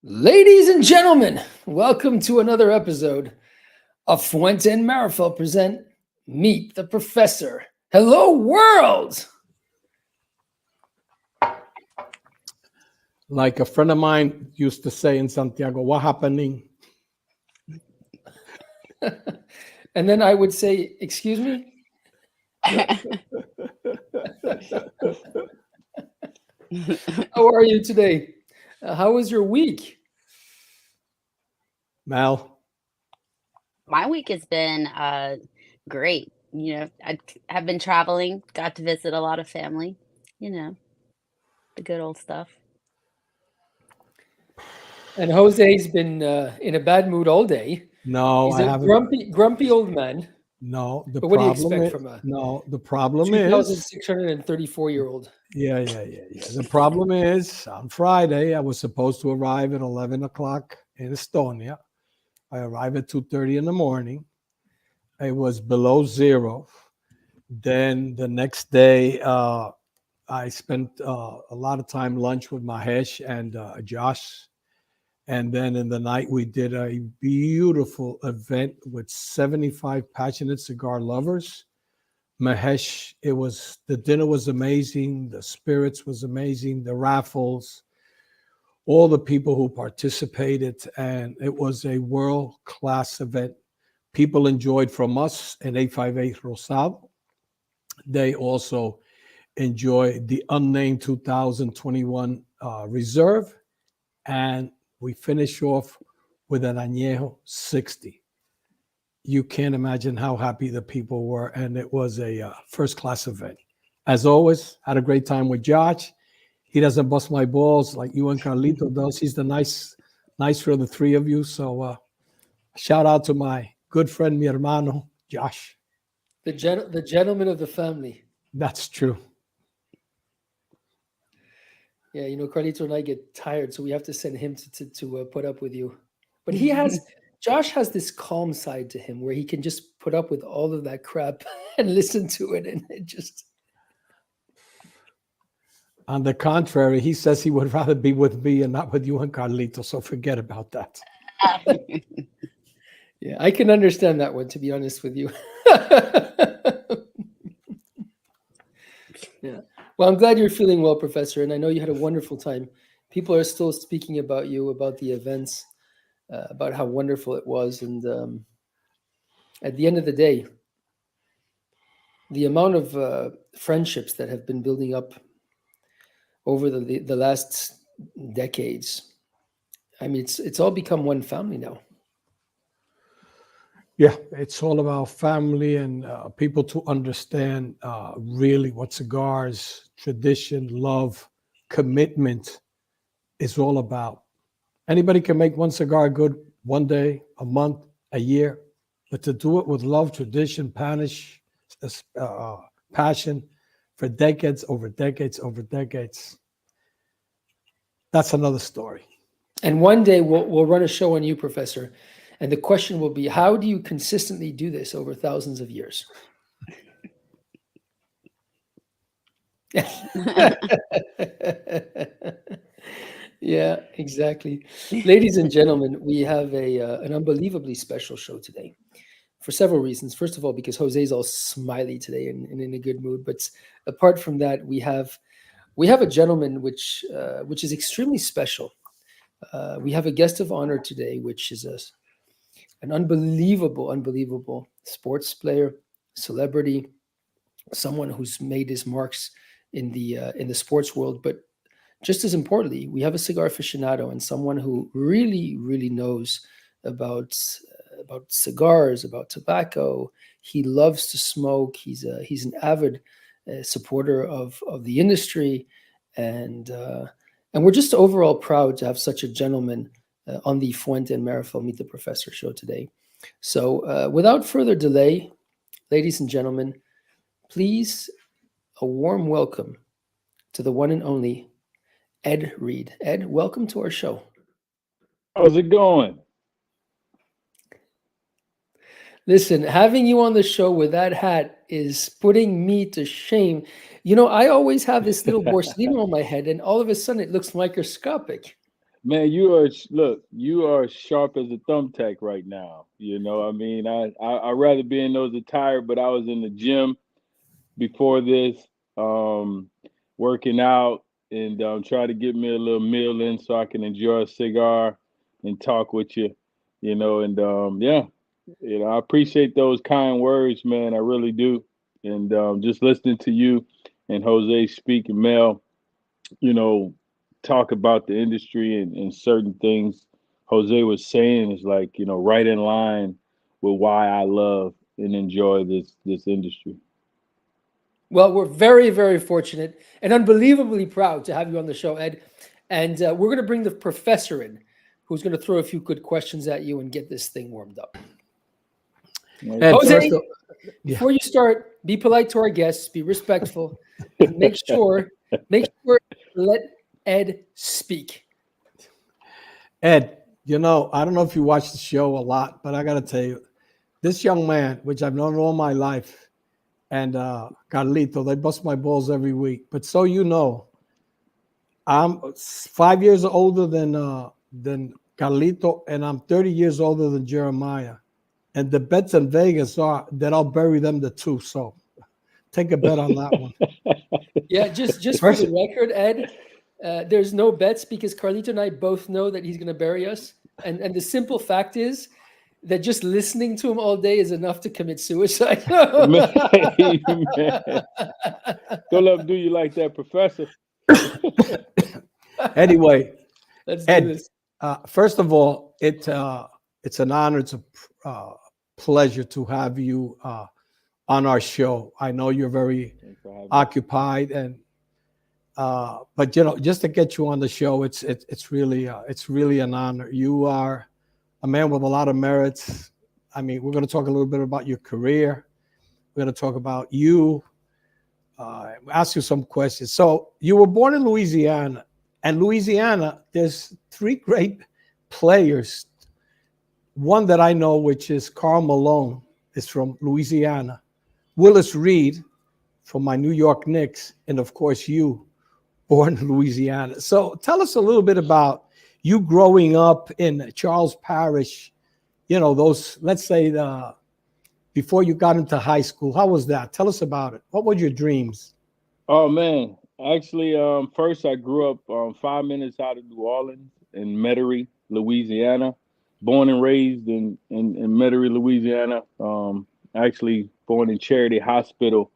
Ladies and gentlemen, welcome to another episode of Fuente and Meerapfel present Meet the Professor. Hello, world! Like a friend of mine used to say in Santiago, what happening? And then I would say, excuse me? How are you today? How was your week? Mal, My week has been great. I have been traveling, got to visit a lot of family, you know, the good old stuff. And Jose's been in a bad mood all day. no, He's I a haven't. grumpy old man. No, the But what do you problem expect is from a the problem is 2,634-year-old? yeah. The problem is on Friday I was supposed to arrive at 11 o'clock in Estonia. I arrived at 2:30 in the morning. It was below zero. Then the next day, I spent a lot of time lunch with Mahesh and Josh. And then in the night, we did a beautiful event with 75 passionate cigar lovers. Mahesh, the dinner was amazing. The spirits was amazing. The raffles, all the people who participated. And it was a world-class event. People enjoyed from us in 858 Rosado. They also enjoyed the unnamed 2021 reserve. And we finish off with an Añejo 60. You can't imagine how happy the people were. And it was a first-class event. As always, had a great time with Josh. He doesn't bust my balls like you and Carlito does. He's the nice for the three of you. So shout out to my good friend, mi hermano, Josh. The gentleman of the family. That's true. Yeah, Carlito and I get tired, so we have to send him to put up with you. But Josh has this calm side to him where he can just put up with all of that crap and listen to it, and it just. On the contrary, he says he would rather be with me and not with you and Carlito, so forget about that. Yeah, I can understand that one, to be honest with you. Yeah. Well, I'm glad you're feeling well, Professor, and I know you had a wonderful time. People are still speaking about you, about the events, about how wonderful it was, and at the end of the day, the amount of friendships that have been building up over the last decades. I mean, it's all become one family now. Yeah, it's all about family and people to understand really what cigars, tradition, love, commitment is all about. Anybody can make one cigar good one day, a month, a year, but to do it with love, tradition, passion for decades over decades over decades, that's another story. And one day we'll run a show on you, Professor. And the question will be, how do you consistently do this over thousands of years? Yeah, exactly. Ladies and gentlemen, we have an unbelievably special show today for several reasons. First of all, because Jose's all smiley today and in a good mood. But apart from that, we have a gentleman which is extremely special. We have a guest of honor today, which is an unbelievable sports player, celebrity, someone who's made his marks in the sports world. But just as importantly, we have a cigar aficionado and someone who really knows about cigars, about tobacco. He loves to smoke. He's an avid supporter of the industry, and we're just overall proud to have such a gentleman on the Fuente and Meerapfel Meet the Professor show today. So without further delay, ladies and gentlemen, please a warm welcome to the one and only Ed Reed. Ed, welcome to our show. How's it going? Listen, having you on the show with that hat is putting me to shame. I always have this little Borsellino on my head, and all of a sudden it looks microscopic. Man, you are sharp as a thumbtack right now. You know, I mean, I'd rather be in those attire, but I was in the gym before this, um, working out and try to get me a little meal in so I can enjoy a cigar and talk with you, and yeah, I appreciate those kind words, man. I really do. And just listening to you and Jose speak and Mel, you know, talk about the industry and certain things Jose was saying is like, right in line with why I love and enjoy this industry. Well, we're very, very fortunate and unbelievably proud to have you on the show, Ed. And we're going to bring the professor in, who's going to throw a few good questions at you and get this thing warmed up. Ed, Jose, yeah. before you start, be polite to our guests, be respectful, and make sure let Ed speak. Ed, I don't know if you watch the show a lot, but I got to tell you, this young man, which I've known all my life, and Carlito, they bust my balls every week. But so I'm 5 years older than Carlito, and I'm 30 years older than Jeremiah. And the bets in Vegas are that I'll bury them the two. So take a bet on that one. Yeah, just for the record, Ed, there's no bets because Carlito and I both know that he's going to bury us. And the simple fact is that just listening to him all day is enough to commit suicide. Man, don't let him do you like that, Professor. Anyway, Let's do Ed, this. first of all, it's an honor. It's a pleasure to have you on our show. I know you're very occupied, and but just to get you on the show, it's really an honor. You are a man with a lot of merits. I mean, we're going to talk a little bit about your career. We're going to talk about you. Ask you some questions. So you were born in Louisiana, and Louisiana, there's three great players. One that I know, which is Karl Malone, is from Louisiana. Willis Reed from my New York Knicks, and of course you, born in Louisiana. So tell us a little bit about you growing up in Charles Parish. Those, let's say, before you got into high school. How was that? Tell us about it. What were your dreams? Oh man, actually, first I grew up 5 minutes out of New Orleans in Metairie, Louisiana. Born and raised in Metairie, Louisiana. Actually, born in Charity Hospital,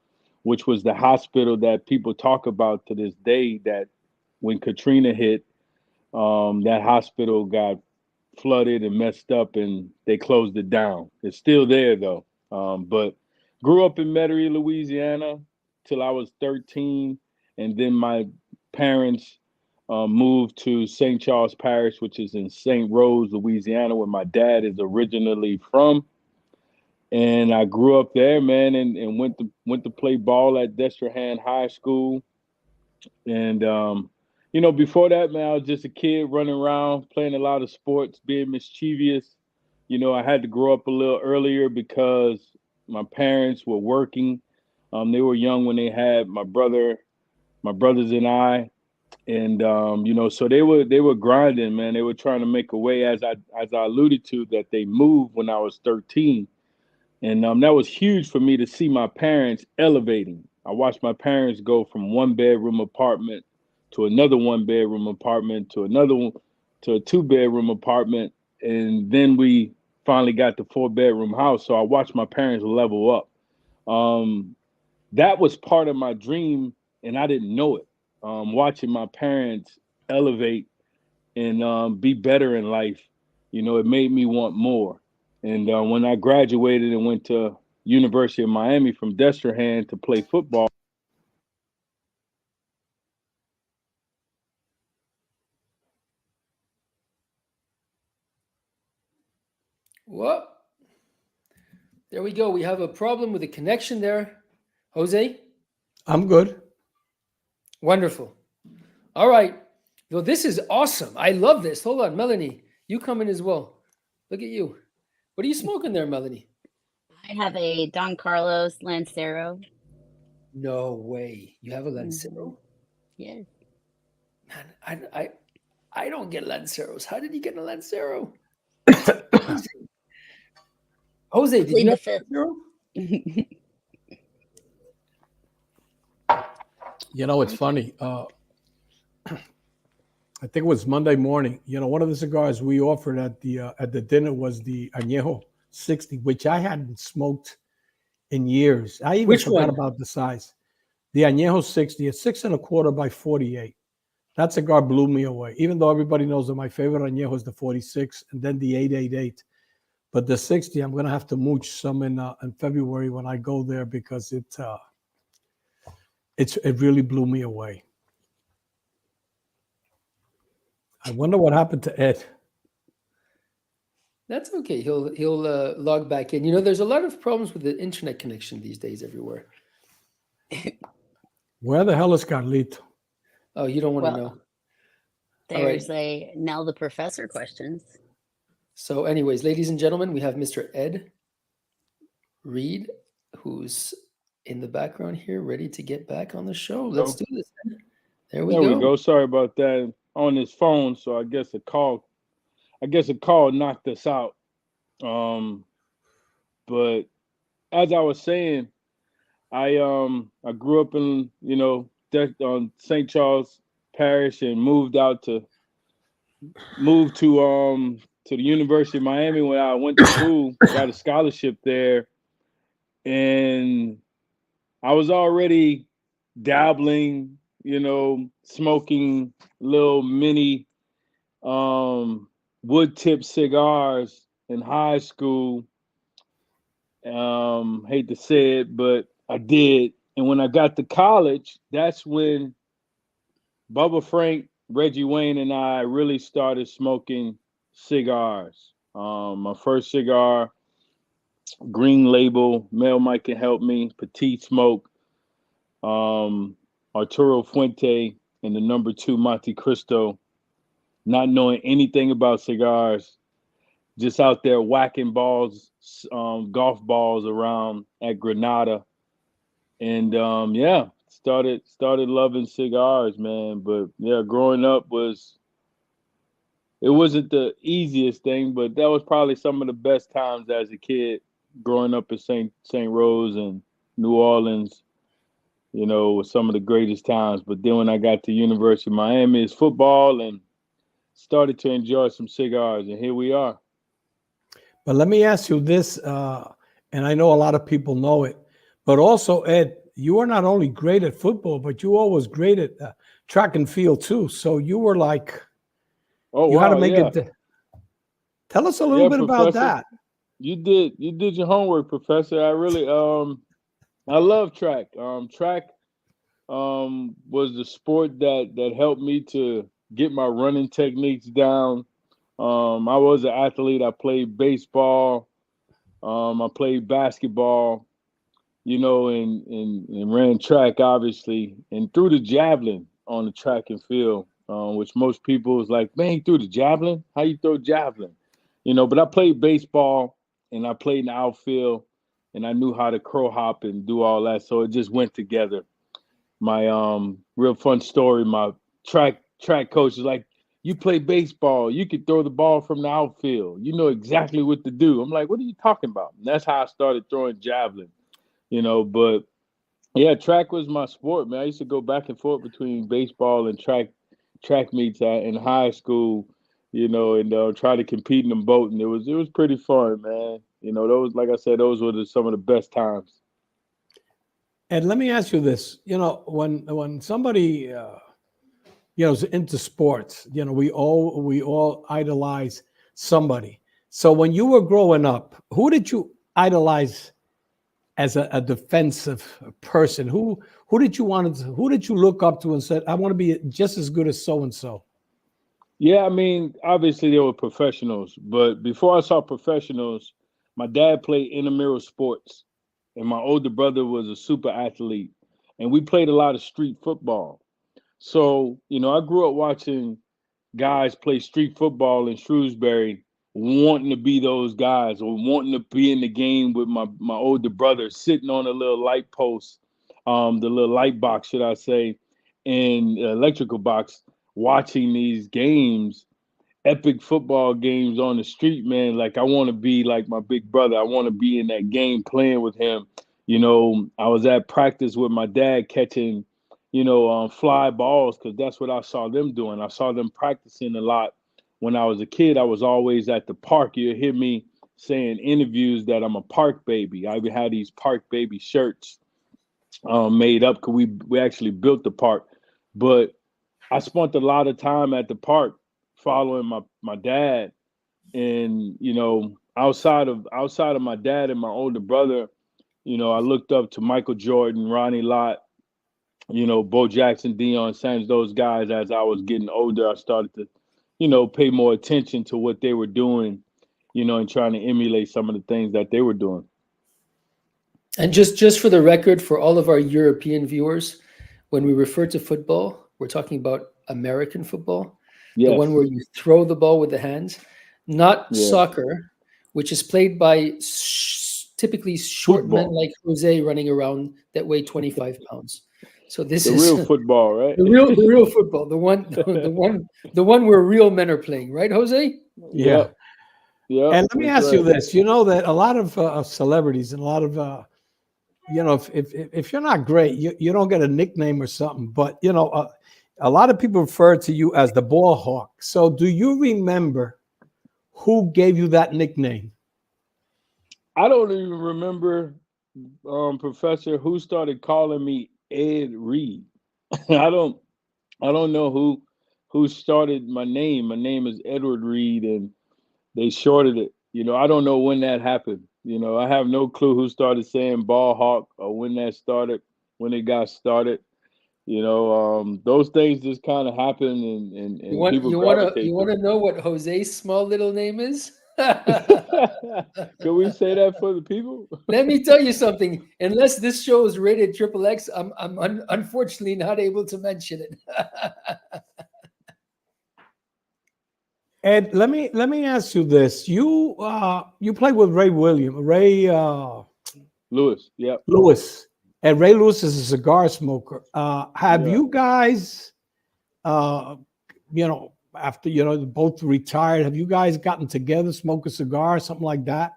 which was the hospital that people talk about to this day. That when Katrina hit, that hospital got flooded and messed up, and they closed it down. It's still there though. But grew up in Metairie, Louisiana, till I was 13, and then my parents moved to St. Charles Parish, which is in St. Rose, Louisiana, where my dad is originally from. And I grew up there, man, and went to play ball at Destrehan High School. And before that, man, I was just a kid running around, playing a lot of sports, being mischievous. I had to grow up a little earlier because my parents were working. They were young when they had my brothers and I, and so they were grinding, man. They were trying to make a way, as I alluded to, that they moved when I was 13, and that was huge for me to see my parents elevating. I watched my parents go from one bedroom apartment to another one bedroom apartment to another one to a two-bedroom apartment, and then we finally got the four-bedroom house. So I watched my parents level up. That was part of my dream, and I didn't know it. Watching my parents elevate and be better in life, it made me want more. And when I graduated and went to University of Miami from Destrehan to play football. Well, there we go. We have a problem with the connection there. Jose? I'm good. Wonderful. All right. Well, this is awesome. I love this. Hold on, Melanie. You come in as well. Look at you. What are you smoking there, Melanie? I have a Don Carlos Lancero. No way. You have a Mhm. Lancero? Yes. Man, I don't get Lanceros. How did you get a Lancero? That's amazing. Jose, did Plead you the have fifth. a Lancero? You know, it's funny. I think it was Monday morning. You know, one of the cigars we offered at the dinner was the Añejo 60, which I hadn't smoked in years. I even Which forgot one? about the size. The Añejo 60, it's 6.25 by 48. That cigar blew me away. Even though everybody knows that my favorite Añejo is the 46 and then the 888. But the 60, I'm gonna have to mooch some in February when I go there because it really blew me away. I wonder what happened to Ed. That's okay. He'll log back in. You know, there's a lot of problems with the internet connection these days everywhere. Where the hell is Carlito? Oh, you don't want to Well, know. All right. there's a Nell the Professor questions. So, anyways, ladies and gentlemen, we have Mr. Ed Reed, who's in the background here, ready to get back on the show. Let's do this. Ed. There we There we go. go. Sorry about that. On his phone, so I guess a call knocked us out. But as I was saying, I grew up in on St. Charles Parish and moved to the University of Miami when I went to school. Got a scholarship there, and I was already dabbling, smoking little mini wood tip cigars in high school. Hate to say it, but I did. And when I got to college, that's when Bubba Frank, Reggie Wayne, and I really started smoking cigars. My first cigar, Green Label, Mel Mike Can Help Me, Petite Smoke, Arturo Fuente, and the number 2 Monte Cristo. Not knowing anything about cigars, just out there whacking balls, golf balls around at Granada, and started loving cigars, man. But yeah, growing up wasn't the easiest thing, but that was probably some of the best times as a kid, growing up in St. Rose and New Orleans. Was some of the greatest times. But then when I got to University of Miami, it's football and started to enjoy some cigars, and here we are. But let me ask you this, and I know a lot of people know it, but also, Ed, you are not only great at football, but you always great at track and field too. So you were like, you had to make it. Tell us a little bit about that. You did your homework, Professor. I really I love track. Track was the sport that helped me to get my running techniques down. I was an athlete. I played baseball. I played basketball, and ran track, obviously, and threw the javelin on the track and field, which most people was like, man, he threw the javelin? How you throw javelin? But I played baseball and I played in the outfield and I knew how to crow hop and do all that. So it just went together. My real fun story, my track coach is like, you play baseball, you could throw the ball from the outfield. You know exactly what to do. I'm like, what are you talking about? And that's how I started throwing javelin, but yeah, track was my sport, man. I used to go back and forth between baseball and track meets in high school, and try to compete in them both. And it was pretty fun, man. Those, like I said, those were some of the best times. And let me ask you this: when somebody is into sports, we all idolize somebody. So when you were growing up, who did you idolize as a defensive person? Who did you look up to and said, I want to be just as good as so and so? Yeah, I mean, obviously they were professionals, but before I saw professionals, my dad played intramural sports, and my older brother was a super athlete, and we played a lot of street football. So, I grew up watching guys play street football in Shrewsbury, wanting to be those guys or wanting to be in the game with my older brother, sitting on a little light post, the little light box, should I say, and electrical box, watching these games, epic football games on the street, man. Like I want to be like my big brother. I want to be in that game playing with him. You know, I was at practice with my dad catching, fly balls because that's what I saw them doing. I saw them practicing a lot when I was a kid. I was always at the park. You'll hear me saying interviews that I'm a park baby. I had these park baby shirts made up because we actually built the park. But I spent a lot of time at the park following my dad, and outside of my dad and my older brother, I looked up to Michael Jordan, Ronnie Lott, Bo Jackson, Deion Sanders, those guys. As I was getting older, I started to, pay more attention to what they were doing, and trying to emulate some of the things that they were doing. And just for the record, for all of our European viewers, when we refer to football, we're talking about American football, the Yes. one where you throw the ball with the hands, not Yeah. soccer, which is played by typically short men Football. like Jose running around that weigh 25 pounds. So this The is real football, right? the real football, the one where real men are playing, right, Jose? Yeah. Yeah. And let me ask you this: you know that a lot of celebrities and a lot of if you're not great, you don't get a nickname or something. But a lot of people refer to you as the ball hawk. So do you remember who gave you that nickname? I don't even remember, Professor, who started calling me Ed Reed. I don't know who started my name. My name is Edward Reed, and they shorted it. I don't know when that happened. I have no clue who started saying ball hawk or when that started, when it got started. Those things just kind of happen, and people gravitate you to want it. to know what Jose's small little name is? Can we say that for the people? Let me tell you something. Unless this show is rated XXX, I'm unfortunately not able to mention it. Ed, let me ask you this: you played with Ray Lewis, yep. Lewis, and Ray Lewis is a cigar smoker. Have Yeah. you guys, after both retired, have you guys gotten together, smoke a cigar, something like that?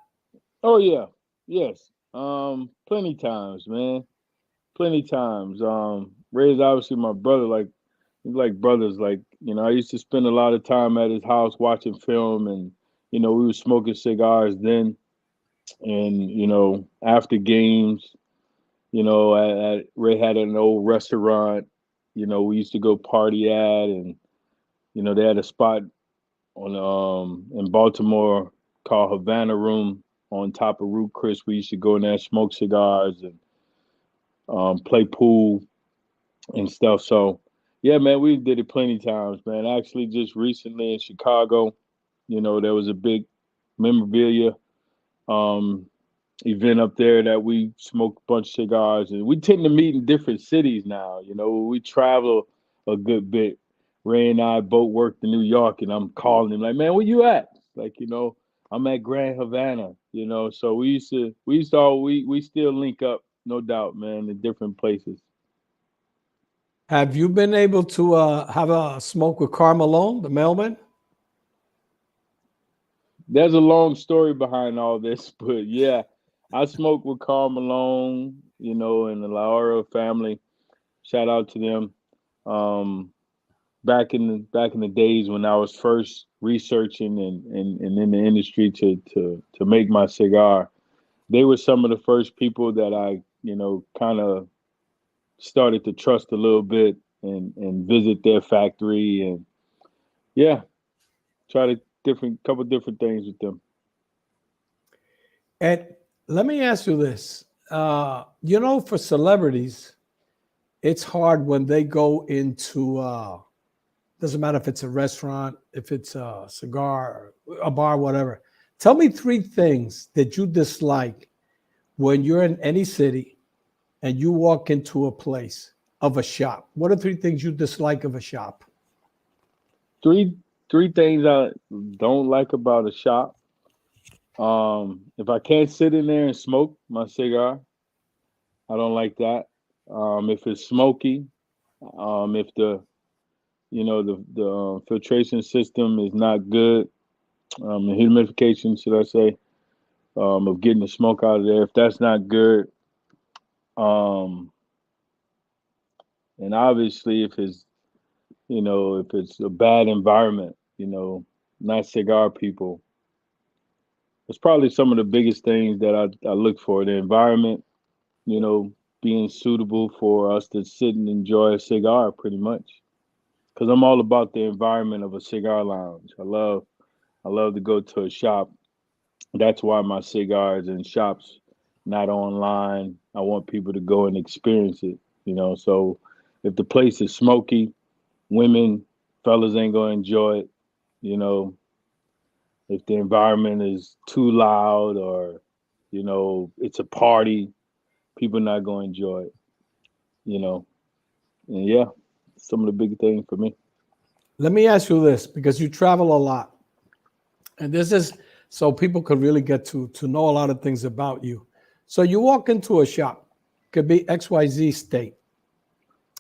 Oh yeah, yes. Plenty times, man. Plenty times. Ray's obviously my brother. Like brothers. I used to spend a lot of time at his house watching film, and we were smoking cigars then, and after games, Ray had an old restaurant, we used to go party at, and they had a spot on in Baltimore called Havana Room on top of Root Chris. We used to go in there, smoke cigars, and play pool and stuff. So yeah, man, we did it plenty times, man. Actually, just recently in Chicago, there was a big memorabilia um, event up there that we smoked a bunch of cigars, and we tend to meet in different cities now. We travel a good bit. Ray and I both worked in New York, and I'm calling him like, man, where you at? Like, I'm at Grand Havana. So we still link up, no doubt, man, in different places. Have you been able to have a smoke with Karl Malone, the mailman? There's a long story behind all this, but yeah, I smoked with Karl Malone, and the Laura family. Shout out to them. Back in the days when I was first researching and in the industry to make my cigar, they were some of the first people that I kind of started to trust a little bit and visit their factory, and yeah, try to couple different things with them. And let me ask you this: for celebrities, it's hard when they go into doesn't matter if it's a restaurant, if it's a cigar, a bar, whatever. Tell me 3 things that you dislike when you're in any city and you walk into a place of a shop. What are 3 things you dislike of a shop? Three things I don't like about a shop. If I can't sit in there and smoke my cigar, I don't like that. If it's smoky, if the the filtration system is not good. The humidification, should I say, of getting the smoke out of there. If that's not good, um, and obviously if it's a bad environment, not cigar people. It's probably some of the biggest things that I look for. The environment, you know, being suitable for us to sit and enjoy a cigar pretty much. Because I'm all about the environment of a cigar lounge. I love to go to a shop. That's why my cigars in shops, not online. I want people to go and experience it. So if the place is smoky, women, fellas ain't gonna enjoy it. You know, if the environment is too loud or, it's a party, people not gonna enjoy it. You know, and yeah, some of the big things for me. Let me ask you this, because you travel a lot, and this is so people could really get to know a lot of things about you. So you walk into a shop, could be XYZ state.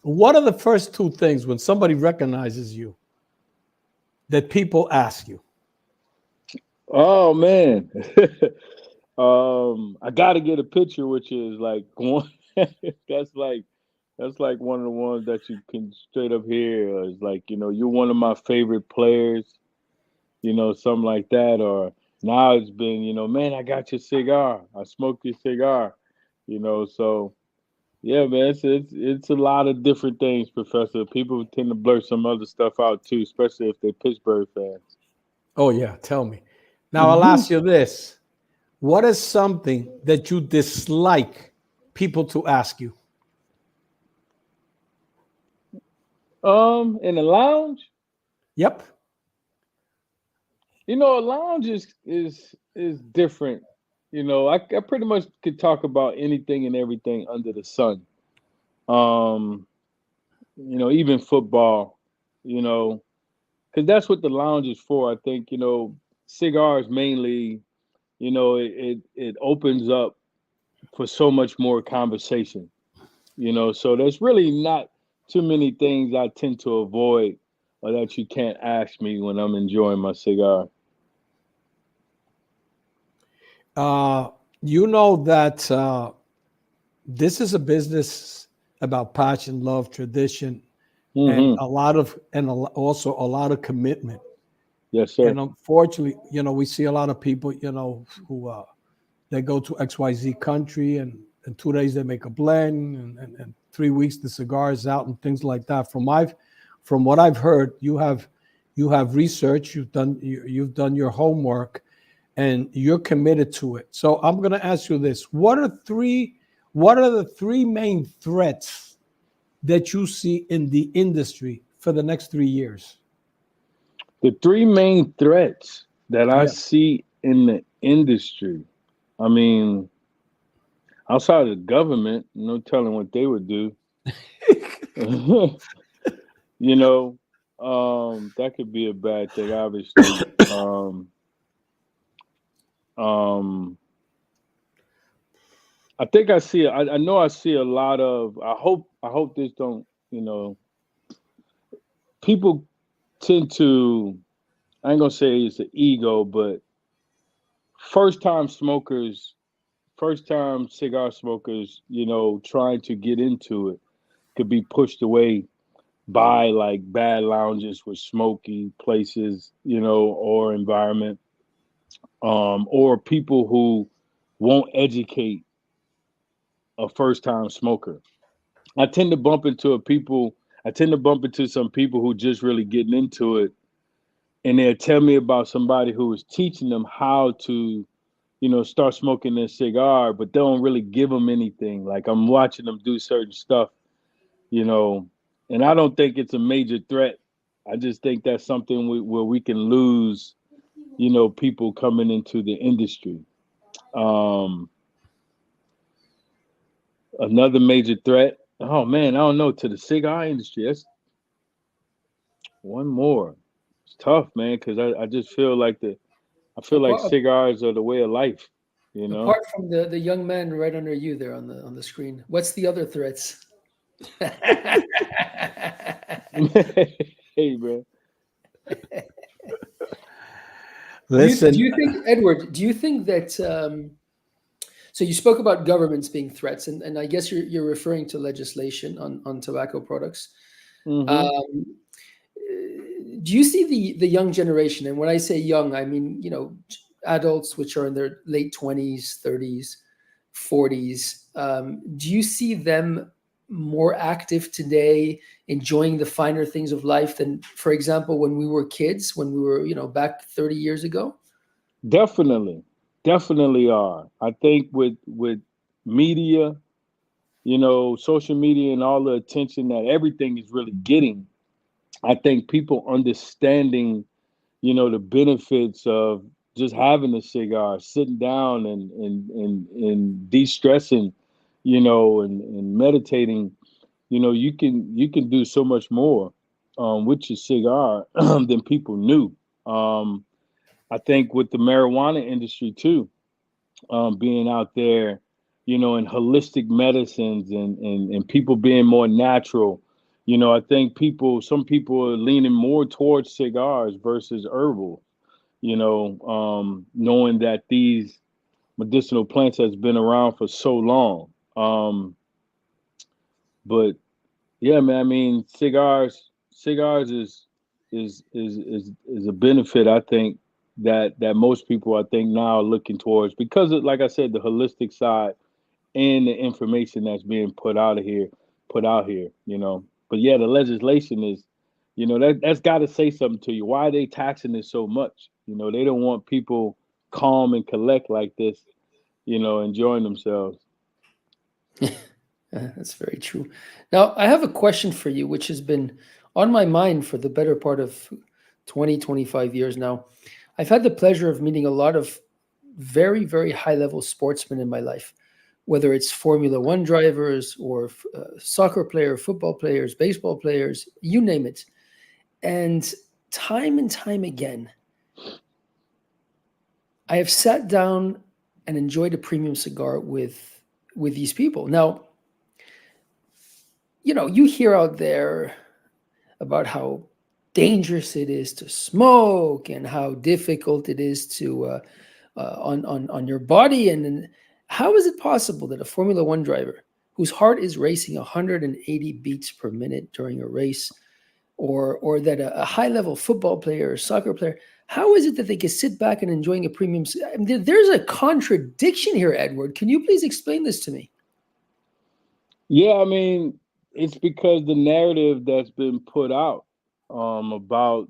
What are the first two things when somebody recognizes you that people ask you? Oh man. I got to get a picture, which is like one. that's like that's like one of the ones that you can straight up hear. Is like you're one of my favorite players. Something like that. Or now it's been man, I got your cigar. I smoked your cigar. So yeah, man, it's a lot of different things, Professor. People tend to blur some other stuff out too, especially if they're Pittsburgh fans. Oh yeah, tell me. Now I'll hmm ask you this. What is something that you dislike people to ask you? In the lounge. Yep. A lounge is different. I pretty much could talk about anything and everything under the sun. Um, even football, you know, because that's what the lounge is for. I think, cigars mainly, it opens up for so much more conversation, so there's really not too many things I tend to avoid or that you can't ask me when I'm enjoying my cigar. Uh, you know that this is a business about passion, love, tradition, and hmm also a lot of commitment. Yes, sir. And unfortunately, we see a lot of people, who they go to XYZ country, and in 2 days they make a blend, and 3 weeks the cigar is out and things like that. From what I've heard, you have research, you've done your homework, and you're committed to it. So I'm going to ask you this: what are the three main threats that you see in the industry for the next 3 years? The three main threats that I Yeah. see in the industry, I mean, outside of the government, no telling what they would do. you know, that could be a bad thing, obviously. Um, I think I know I see a lot of. I hope this don't. People tend to. I ain't gonna say it's an ego, but first time smokers, first time cigar smokers, trying to get into it could be pushed away by like bad lounges with smoky places, or environment, or people who won't educate a first time smoker. I tend to bump into some people who just really getting into it, and they'll tell me about somebody who is teaching them how to, start smoking their cigar, but they don't really give them anything. Like I'm watching them do certain stuff, you know, and I don't think it's a major threat. I just think that's something where we can lose, people coming into the industry. Um, Another major threat. Oh man, I don't know, to the cigar industry. That's one more. It's tough, man, because I just feel like I feel like Apart, cigars are the way of life. You know. apart from the young man right under you there on the screen, what's the other threats? Hey, bro. Listen, do you think, Edward? Do you think that? So you spoke about governments being threats, and I guess you're referring to legislation on tobacco products. Mm-hmm. Um, do you see the young generation? And when I say young, I mean adults which are in their late 20s, 30s, 40s. Do you see them more active today, enjoying the finer things of life than, for example, when we were kids, when we were back 30 years ago? Definitely, definitely are. I think with media, social media and all the attention that everything is really getting, I think people understanding, the benefits of just having a cigar, sitting down and de-stressing, and meditating, you can do so much more with your cigar than people knew. Um, I think with the marijuana industry too, being out there, in holistic medicines and people being more natural. I think some people are leaning more towards cigars versus herbal, knowing that these medicinal plants has been around for so long. But yeah, man, I mean, cigars is a benefit I think that most people I think now are looking towards because of, like I said, the holistic side and the information that's being put out here, But yeah, the legislation is, that's got to say something to you. Why are they taxing it so much? They don't want people calm and collect like this, enjoying themselves. That's very true. Now, I have a question for you, which has been on my mind for the better part of 20, 25 years now. I've had the pleasure of meeting a lot of very, very high level sportsmen in my life, whether it's Formula One drivers or soccer players, football players, baseball players, you name it. And time again, I have sat down and enjoyed a premium cigar with these people. Now, you hear out there about how dangerous it is to smoke and how difficult it is to on your body. And how is it possible that a Formula One driver whose heart is racing 180 beats per minute during a race, or that a high level football player or soccer player, how is it that they can sit back and enjoying a premium? I mean, there's a contradiction here, Edward. Can you please explain this to me? Yeah, I mean, it's because the narrative that's been put out about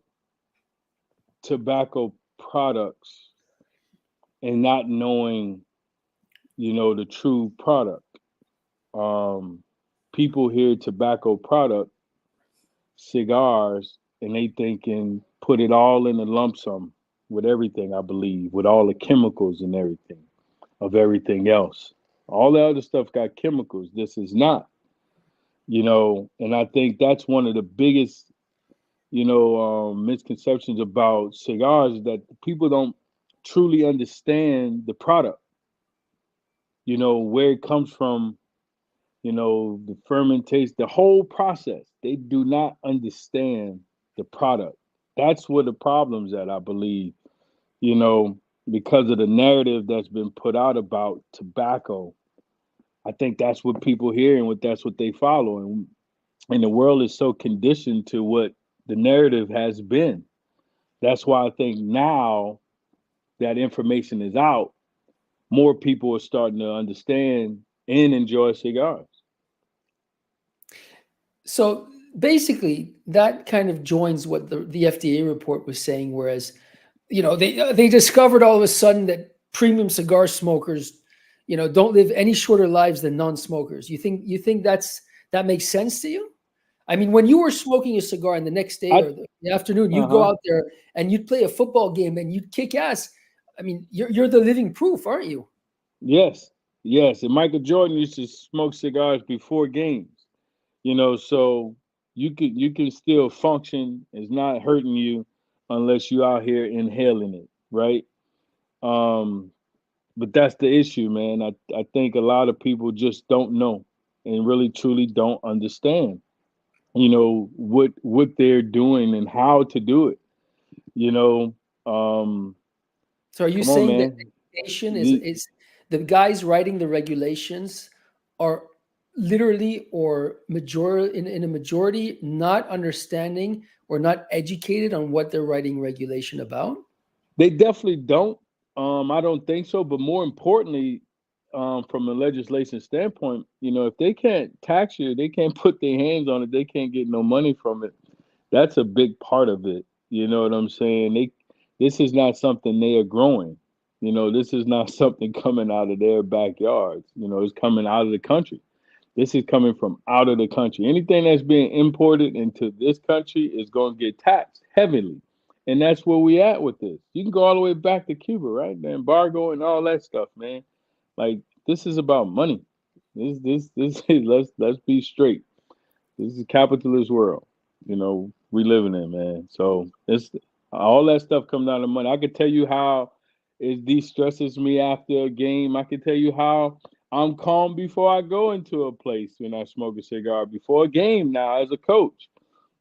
tobacco products and not knowing, the true product. Um, People hear tobacco product, cigars, and they thinking put it all in a lump sum with everything, I believe, with all the chemicals and everything of everything else. All the other stuff got chemicals. This is not, and I think that's one of the biggest, misconceptions about cigars is that people don't truly understand the product, where it comes from, the fermentation, the whole process. They do not understand the product. That's where the problem's at, I believe, you know, because of the narrative that's been put out about tobacco. I think that's what people hear and that's what they follow. And the world is so conditioned to what the narrative has been. That's why I think now that information is out, more people are starting to understand and enjoy cigars. So basically, that kind of joins what the FDA report was saying. Whereas, they discovered all of a sudden that premium cigar smokers, don't live any shorter lives than non-smokers. You think that makes sense to you? I mean, when you were smoking a cigar and the next day I or the afternoon, you'd go uh-huh. out there and you'd play a football game and you'd kick ass. I mean, you're the living proof, aren't you? Yes. Yes. And Michael Jordan used to smoke cigars before games, so you can still function. It's not hurting you unless you out here inhaling it, right? Um, but that's the issue, man. I think a lot of people just don't know and really truly don't understand. what they're doing and how to do it. You know, um, So are you come on, saying that man. the nation The- is the guys writing the regulations are literally or in a majority not understanding or not educated on what they're writing regulation about? They definitely don't. I don't think so. But more importantly, from a legislation standpoint, if they can't tax you, they can't put their hands on it, they can't get no money from it. That's a big part of it. You know what I'm saying? This is not something they are growing. This is not something coming out of their backyards. It's coming out of the country. This is coming from out of the country. Anything that's being imported into this country is going to get taxed heavily. And that's where we at with this. You can go all the way back to Cuba, right? The embargo and all that stuff, man. Like this is about money. This is let's be straight. This is a capitalist world, we living in, man. So it's all that stuff comes down to money. I could tell you how it de-stresses me after a game. I can tell you how I'm calm before I go into a place when I smoke a cigar before a game now as a coach.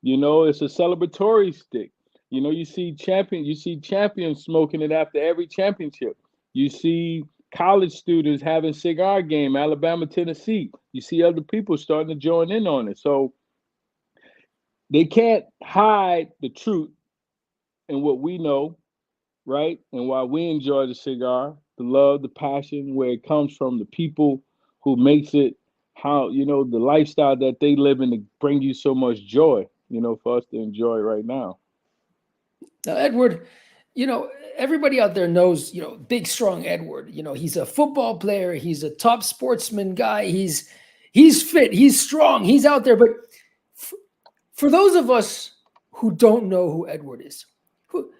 It's a celebratory stick. You see champions smoking it after every championship. You see college students having cigar game, Alabama, Tennessee. You see other people starting to join in on it. So they can't hide the truth and what we know, right? And why we enjoy the cigar, the love, the passion, where it comes from, the people who makes it, how the lifestyle that they live in to bring you so much joy, for us to enjoy right now. Now, Edward, everybody out there knows, big strong Edward. He's a football player, he's a top sportsman guy, he's fit, he's strong, he's out there. But f- for those of us who don't know who Edward is, who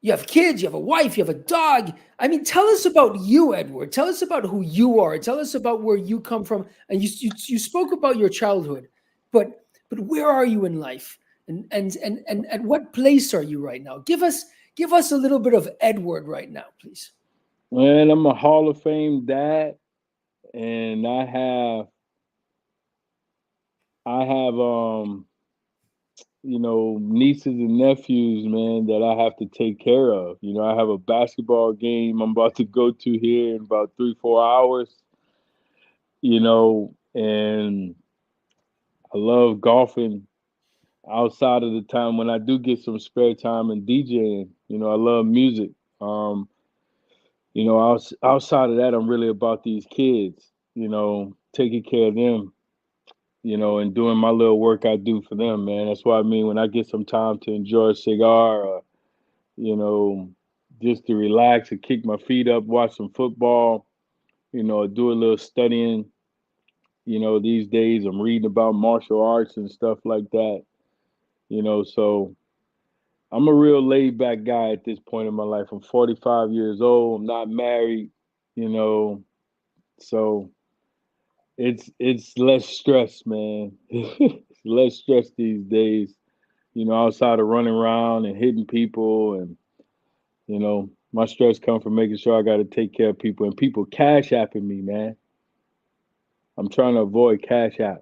you have kids, you have a wife, you have a dog. I mean, tell us about you, Edward. Tell us about who you are. Tell us about where you come from. And you spoke about your childhood, but where are you in life? And at what place are you right now? Give us a little bit of Edward right now, please. Man, I'm a Hall of Fame dad, and I have nieces and nephews, man, that I have to take care of. I have a basketball game I'm about to go to here in about 3, 4 hours. And I love golfing outside of the time when I do get some spare time and DJing. I love music. Um, outside of that, I'm really about these kids. Taking care of them. And doing my little work I do for them, man. That's what I mean when I get some time to enjoy a cigar, or you know, just to relax and kick my feet up, watch some football. Do a little studying. These days I'm reading about martial arts and stuff like that. So I'm a real laid back guy at this point in my life. I'm 45 years old. I'm not married, you know, so it's less stress, man. It's less stress these days, outside of running around and hitting people. And, my stress comes from making sure I got to take care of people and people cash apping me, man. I'm trying to avoid cash app.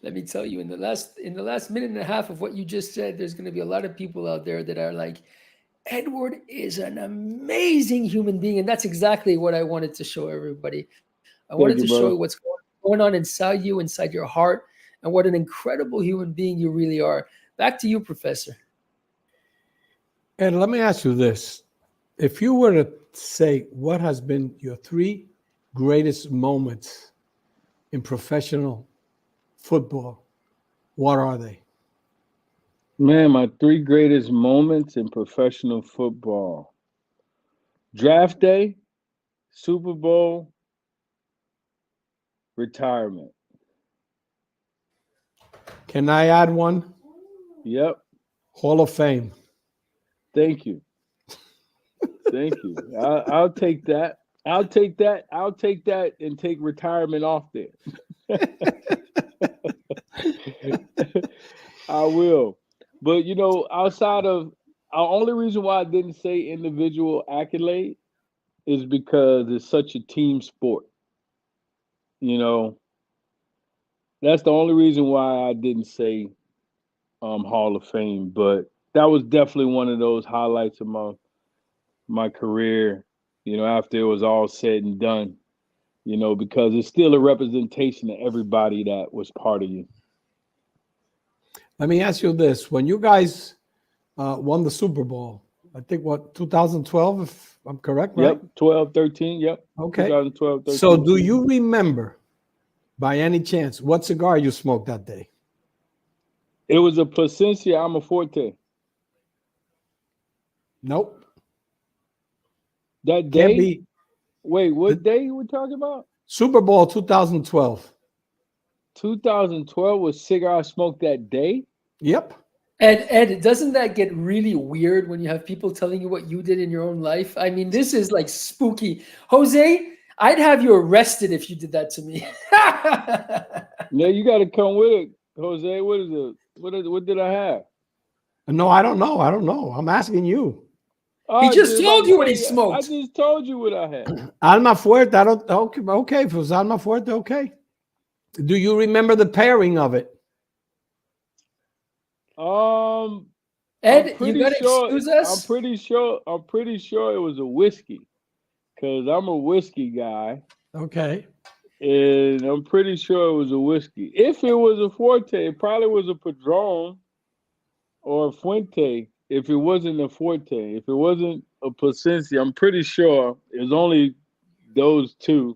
Let me tell you, in the last minute and a half of what you just said, there's going to be a lot of people out there that are like, Edward is an amazing human being, and that's exactly what I wanted to show everybody. I wanted Thank to you, show brother. you what's going on inside you, inside your heart, and what an incredible human being you really are. Back to you, Professor. And let me ask you this. If you were to say what has been your three greatest moments in professional football, what are they? Man, my three greatest moments in professional football: draft day, Super Bowl, retirement. Can I add one? Yep. Hall of Fame. Thank you. Thank you. I'll take that. I'll take that. I'll take that and take retirement off there. I will. But outside of only reason why I didn't say individual accolade is because it's such a team sport. You know, That's the only reason why I didn't say Hall of Fame, but that was definitely one of those highlights of my career. After it was all said and done. Because it's still a representation of everybody that was part of you. Let me ask you this: when you guys won the Super Bowl, I think 2012, if I'm correct, right? Yep, 12, 13, yep. Okay. 2012, 13. So do you remember, by any chance, what cigar you smoked that day? It was a Plasencia Forte. Nope. That Can't day? be. Wait, what day you were talking about? Super Bowl 2012. 2012 was cigar I smoked that day? Yep. Ed, doesn't that get really weird when you have people telling you what you did in your own life? I mean, this is like spooky. Jose, I'd have you arrested if you did that to me. Yeah, you got to come with it, Jose. What is it? What did I have? No, I don't know. I'm asking you. He just told you what he smoked. I just told you what I had. Alma Fuerte. I don't. Okay. If it was Alma Fuerte, okay. Do you remember the pairing of it? Ed, you gotta excuse us. I'm pretty sure it was a whiskey, because I'm a whiskey guy. Okay. And I'm pretty sure it was a whiskey. If it was a Forte, it probably was a Padron or a Fuente. If it wasn't a Forte, if it wasn't a Plasencia, I'm pretty sure it was only those two.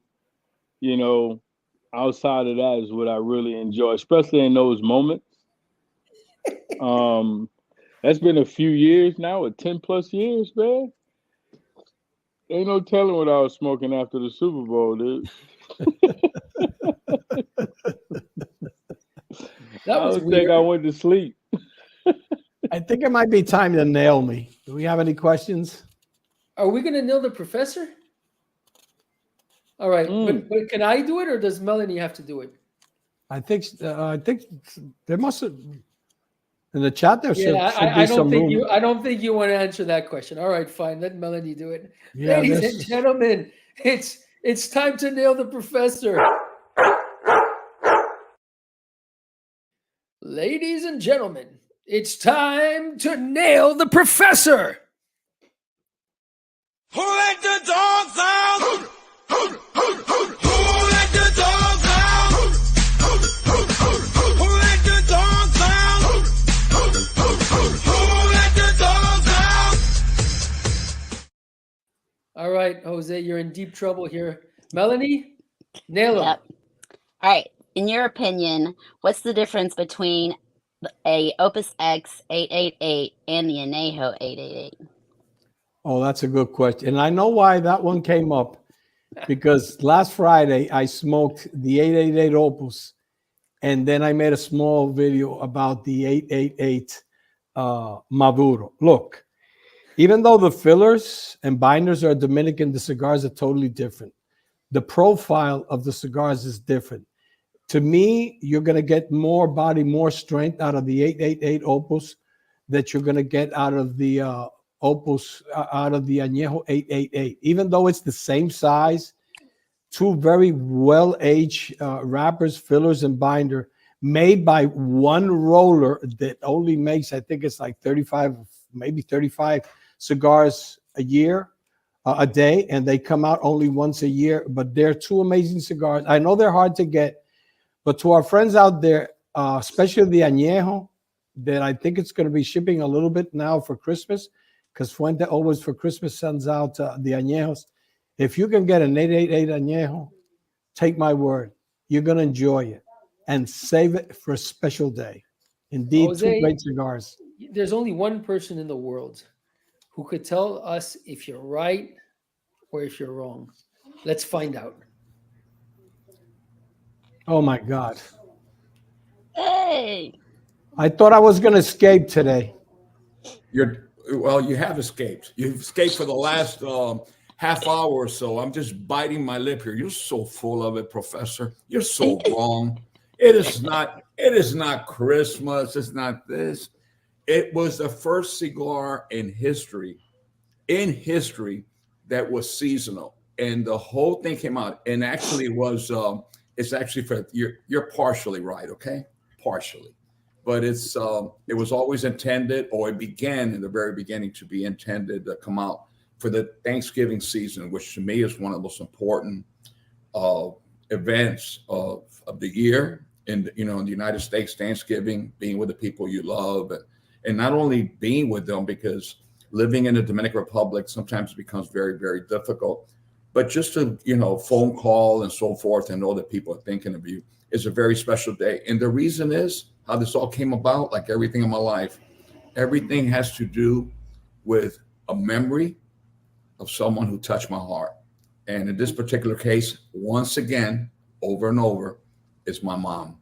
Outside of that is what I really enjoy, especially in those moments. That's been a few years now, 10 plus years, man. Ain't no telling what I was smoking after the Super Bowl, dude. That was I don't weird. think I went to sleep. I think it might be time to nail me. Do we have any questions? Are we gonna nail the professor? All right, but can I do it, or does Melanie have to do it? I think there must have in the chat. There should I be don't some think room. I don't think you want to answer that question. All right, fine. Let Melanie do it. Yeah, Ladies and gentlemen, it's time to nail the professor. Ladies and gentlemen, it's time to nail the professor. Who let the dogs out? Who let the dogs out? Who let the dogs out? Who let the dogs out? All right, Jose, you're in deep trouble here. Melanie, nail him. Yep. All right. In your opinion, what's the difference between a Opus X 888 and the Añejo 888? Oh, that's a good question. And I know why that one came up, because last Friday I smoked the 888 Opus, and then I made a small video about the 888 Maduro. Look, even though the fillers and binders are Dominican, the cigars are totally different. The profile of the cigars is different. To me, you're going to get more body, more strength out of the 888 Opus that you're going to get out of the Opus, out of the Añejo 888. Even though it's the same size, two very well-aged wrappers, fillers, and binder, made by one roller that only makes, I think it's like 35, maybe 35 cigars a year, a day, and they come out only once a year. But they're two amazing cigars. I know they're hard to get, but to our friends out there, especially the Añejo, that I think it's going to be shipping a little bit now for Christmas, because Fuente always for Christmas sends out the Añejos. If you can get an 888 Añejo, take my word, you're going to enjoy it and save it for a special day. Indeed, Jose, two great cigars. There's only one person in the world who could tell us if you're right or if you're wrong. Let's find out. Oh my God. Hey. I thought I was going to escape today. Well, you have escaped. You've escaped for the last half hour or so. I'm just biting my lip here. You're so full of it, Professor. You're so wrong. It is not Christmas. It's not this. It was the first cigar in history that was seasonal. And the whole thing came out. And actually it was It's actually for you're partially right, okay? Partially. But it was always intended, or it began in the very beginning to be intended to come out for the Thanksgiving season, which to me is one of the most important uh, events of the year in the United States. Thanksgiving, being with the people you love, and not only being with them, because living in the Dominican Republic sometimes becomes very, very difficult, but just to phone call and so forth and know that people are thinking of you is a very special day. And the reason is how this all came about. Like everything in my life, everything has to do with a memory of someone who touched my heart. And in this particular case, once again, over and over, is my mom.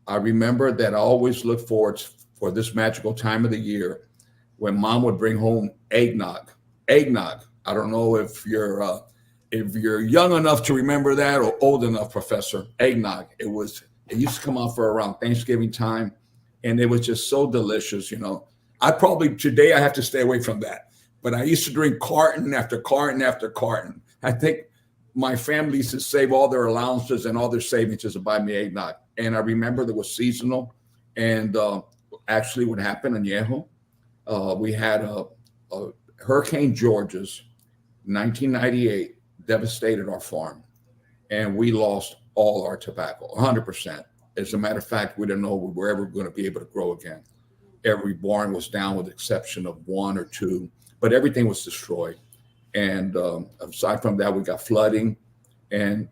I remember that I always look forward for this magical time of the year when mom would bring home eggnog. Eggnog. I don't know if you're young enough to remember that or old enough, Professor. Eggnog. It used to come out for around Thanksgiving time, and it was just so delicious. Today I have to stay away from that. But I used to drink carton after carton after carton. I think my family used to save all their allowances and all their savings just to buy me eggnog. And I remember that was seasonal. And actually what happened in Yeho, we had a Hurricane Georges, 1998, devastated our farm. And we lost all our tobacco, 100%. As a matter of fact, we didn't know we were ever going to be able to grow again. Every barn was down with the exception of one or two, but everything was destroyed. And aside from that, we got flooding. And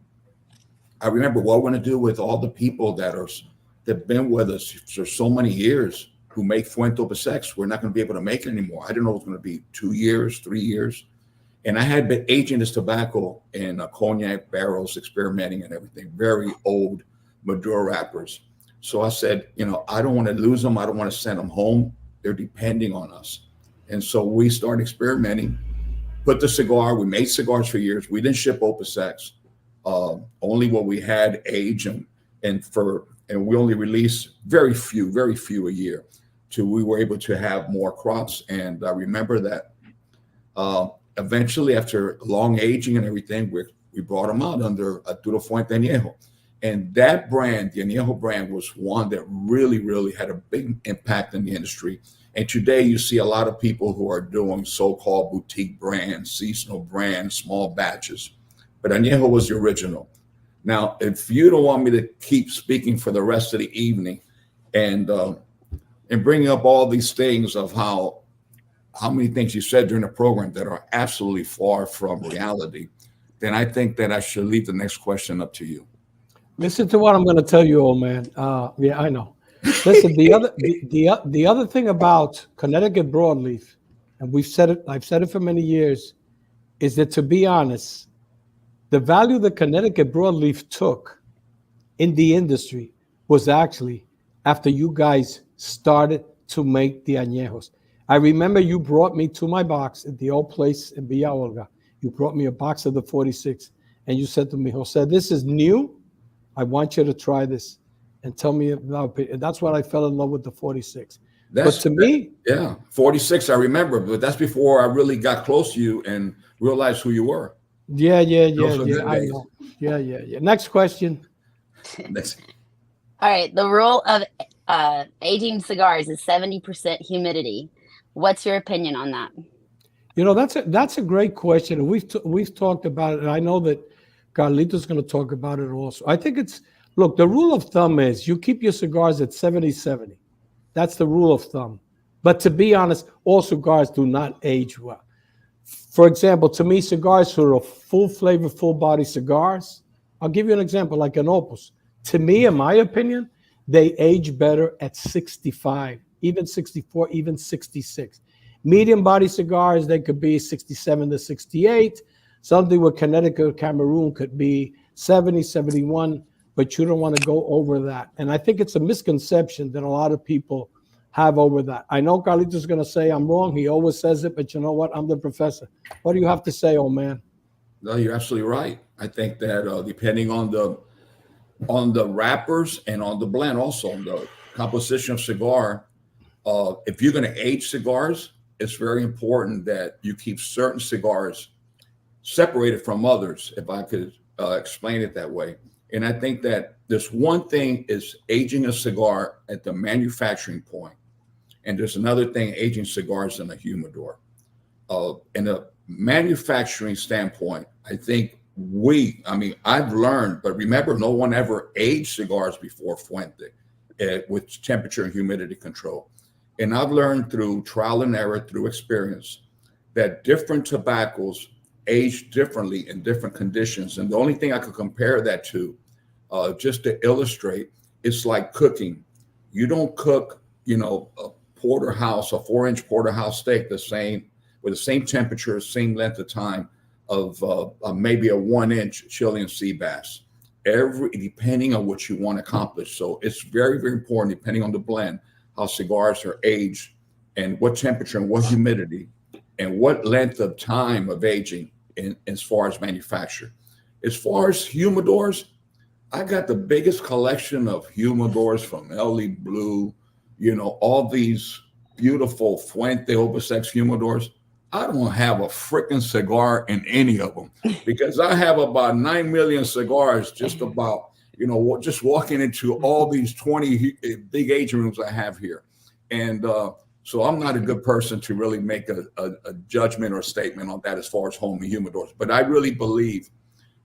I remember what we're going to do with all the people that've been with us for so many years who make Fuente Besex. We're not going to be able to make it anymore. I didn't know it was going to be 2 years, 3 years. And I had been aging this tobacco in cognac barrels, experimenting and everything, very old Maduro wrappers. So I said, I don't want to lose them. I don't want to send them home. They're depending on us. And so we started experimenting, put the cigar. We made cigars for years. We didn't ship Opasex, only what we had age and we only released very few a year till we were able to have more crops. And I remember that eventually, after long aging and everything, we brought them out under Arturo Fuente Añejo. And that brand, the Añejo brand, was one that really, really had a big impact in the industry. And today you see a lot of people who are doing so-called boutique brands, seasonal brands, small batches. But Añejo was the original. Now, if you don't want me to keep speaking for the rest of the evening and bringing up all these things of how many things you said during the program that are absolutely far from reality, then I think that I should leave the next question up to you. Listen to what I'm going to tell you, old man. Yeah, I know. Listen, the other thing about Connecticut broadleaf, and I've said it for many years, is that, to be honest, the value that Connecticut broadleaf took in the industry was actually after you guys started to make the añejos. I remember you brought me to my box at the old place in Villa Olga. You brought me a box of the 46, and you said to me, Jose, this is new. I want you to try this and tell me about it. And that's when I fell in love with the 46. But to me, 46, I remember, but that's before I really got close to you and realized who you were. Yeah. I know. Yeah. Next question. All right. The rule of aging cigars is 70% humidity. What's your opinion on that? That's a great question. And we've talked about it. And I know that Carlito's going to talk about it also. I think look, the rule of thumb is you keep your cigars at 70-70. That's the rule of thumb. But to be honest, all cigars do not age well. For example, to me, cigars who are full flavor, full body cigars, I'll give you an example, like an Opus. To me, in my opinion, they age better at 65, even 64, even 66. Medium body cigars, they could be 67 to 68. Something with Connecticut or Cameroon could be 70, 71, but you don't want to go over that. And I think it's a misconception that a lot of people have over that. I know Carlito's is going to say I'm wrong. He always says it, but you know what? I'm the professor. What do you have to say, old man? No, you're absolutely right. I think that depending on the wrappers and on the blend, also on the composition of cigar, if you're going to age cigars, it's very important that you keep certain cigars separated from others, if I could explain it that way. And I think that this one thing is aging a cigar at the manufacturing point, and there's another thing, aging cigars in a humidor. In a manufacturing standpoint, I think I've learned, but remember, no one ever aged cigars before Fuente with temperature and humidity control. And I've learned through trial and error, through experience, that different tobaccos age differently in different conditions. And the only thing I could compare that to, just to illustrate, it's like cooking. You don't cook, a porterhouse, a 4-inch porterhouse steak the same, with the same temperature, same length of time of maybe a 1-inch Chilean sea bass. Depending on what you want to accomplish. So it's very, very important, depending on the blend, how cigars are aged and what temperature and what humidity and what length of time of aging as far as manufacture. As far as humidors, I got the biggest collection of humidors from LE Blue, all these beautiful Fuente Obisex humidors. I don't have a freaking cigar in any of them because I have about 9 million cigars just about, just walking into all these 20 big aging rooms I have here. And so I'm not a good person to really make a judgment or statement on that as far as home humidors. But I really believe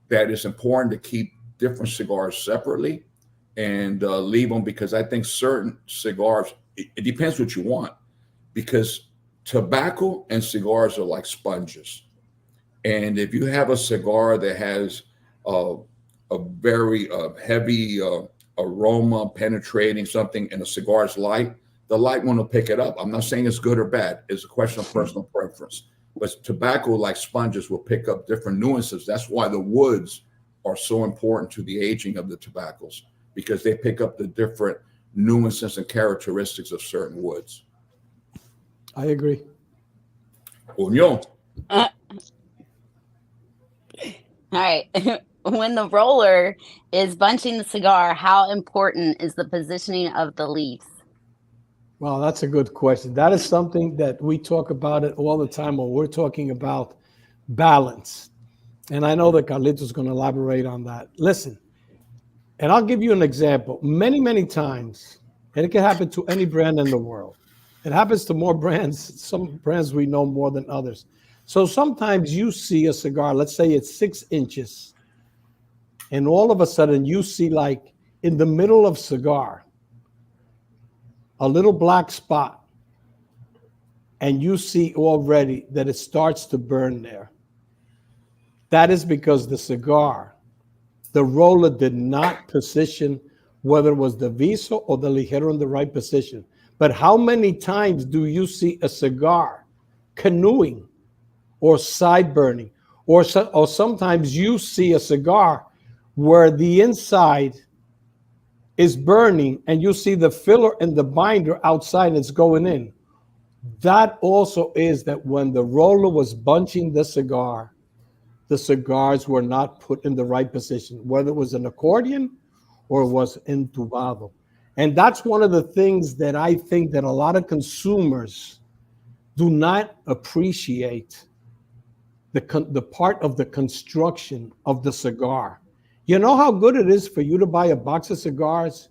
that it's important to keep different cigars separately and leave them, because I think certain cigars, it depends what you want, because tobacco and cigars are like sponges. And if you have a cigar that has a very heavy aroma penetrating something and the cigar is light, the light one will pick it up. I'm not saying it's good or bad. It's a question of personal preference. But tobacco, like sponges, will pick up different nuances. That's why the woods are so important to the aging of the tobaccos, because they pick up the different nuances and characteristics of certain woods. I agree. Union. All right. When the roller is bunching the cigar, how important is the positioning of the leaves? Well, that's a good question. That is something that we talk about it all the time when we're talking about balance. And I know that Carlito's is going to elaborate on that. Listen, and I'll give you an example. Many, many times, and it can happen to any brand in the world. It happens to more brands, some brands we know more than others. So sometimes you see a cigar, let's say it's 6 inches, and all of a sudden you see, like in the middle of cigar, a little black spot, and you see already that it starts to burn there. That is because the cigar, the roller did not position, whether it was the viso or the ligero, in the right position. But how many times do you see a cigar canoeing or side burning? Or sometimes you see a cigar where the inside is burning and you see the filler and the binder outside and it's going in. That also is that when the roller was bunching the cigars were not put in the right position, whether it was an accordion or it was entubado. And that's one of the things that I think that a lot of consumers do not appreciate, the part of the construction of the cigar. You know how good it is for you to buy a box of cigars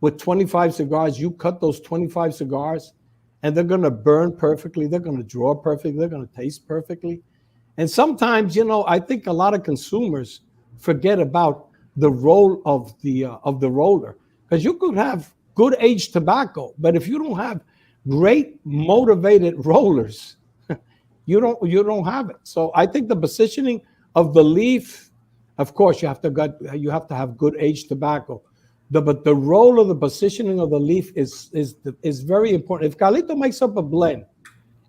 with 25 cigars, you cut those 25 cigars and they're going to burn perfectly, they're going to draw perfectly, they're going to taste perfectly. And sometimes, I think a lot of consumers forget about the role of the roller, because you could have good aged tobacco, but if you don't have great motivated rollers, you don't have it. So I think the positioning of the leaf, of course, you have to have good aged tobacco, but the role of the positioning of the leaf is very important. If Carlito makes up a blend,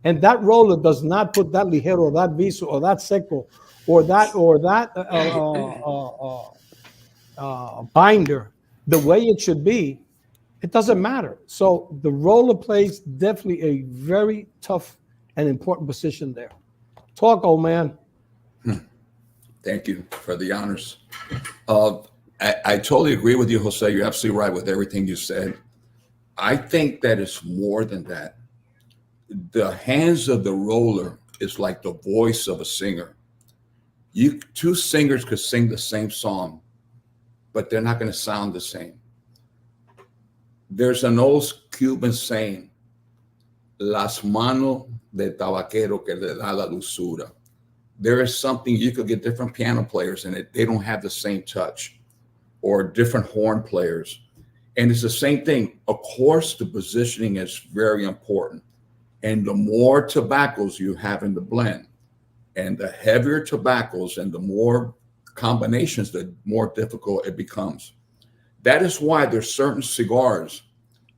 and that roller does not put that ligero, or that viso, or that seco, or that binder the way it should be, it doesn't matter. So the roller plays definitely a very tough and important position there. Talk, old man. Thank you for the honors. I totally agree with you, Jose. You're absolutely right with everything you said. I think that it's more than that. The hands of the roller is like the voice of a singer. Two singers could sing the same song, but they're not going to sound the same. There's an old Cuban saying, las manos de tabaquero que le da la dulzura. There is something, you could get different piano players and they don't have the same touch, or different horn players. And it's the same thing. Of course, the positioning is very important. And the more tobaccos you have in the blend, and the heavier tobaccos and the more combinations, the more difficult it becomes. That is why there's certain cigars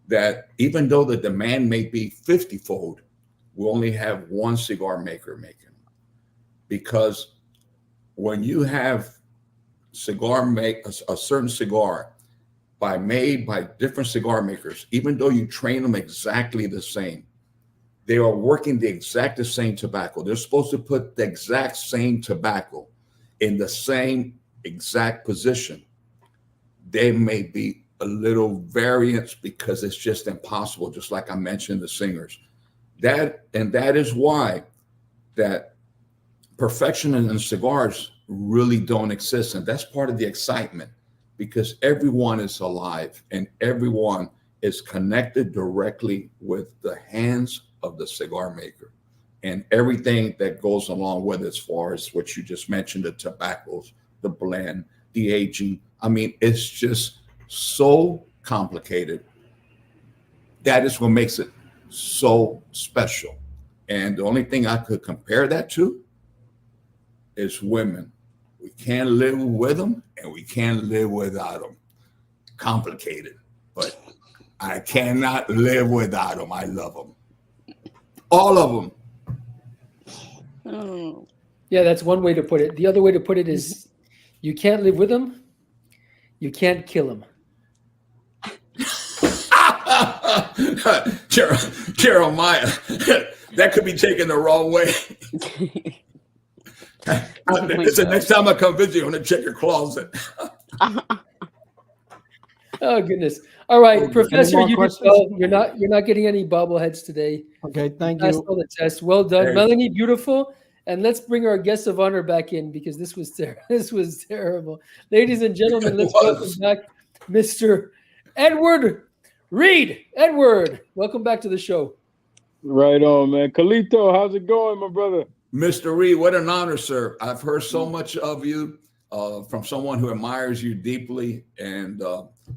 that, even though the demand may be 50-fold, we only have one cigar maker making them. Because when you have a certain cigar made by different cigar makers, even though you train them exactly the same, they are working the exact same tobacco. They're supposed to put the exact same tobacco in the same exact position. There may be a little variance because it's just impossible, just like I mentioned the singers. That is why that perfection in cigars really don't exist. And that's part of the excitement, because everyone is alive and everyone is connected directly with the hands of the cigar maker and everything that goes along with it, as far as what you just mentioned, the tobaccos, the blend, the aging. I mean, it's just so complicated. That is what makes it so special. And the only thing I could compare that to is women. We can't live with them and we can't live without them. Complicated, but I cannot live without them. I love them. All of them. Oh. Yeah, that's one way to put it. The other way to put it is, you can't live with them, you can't kill them. Jeremiah, that could be taken the wrong way. It's the next time I come visit you, I'm going to check your closet. Oh goodness! All right, Okay, Professor, any more you did questions? well. You're not getting any bobbleheads today. Okay, thank Passed you. all the tests. Well done, Hey. Melanie. Beautiful. And let's bring our guest of honor back in, because this was terrible. Ladies and gentlemen, let's welcome back Mr. Edward Reed. Edward, welcome back to the show. Right on, man. Carlito, how's it going, my brother? Mr. Reed, what an honor, sir. I've heard so much of you from someone who admires you deeply, and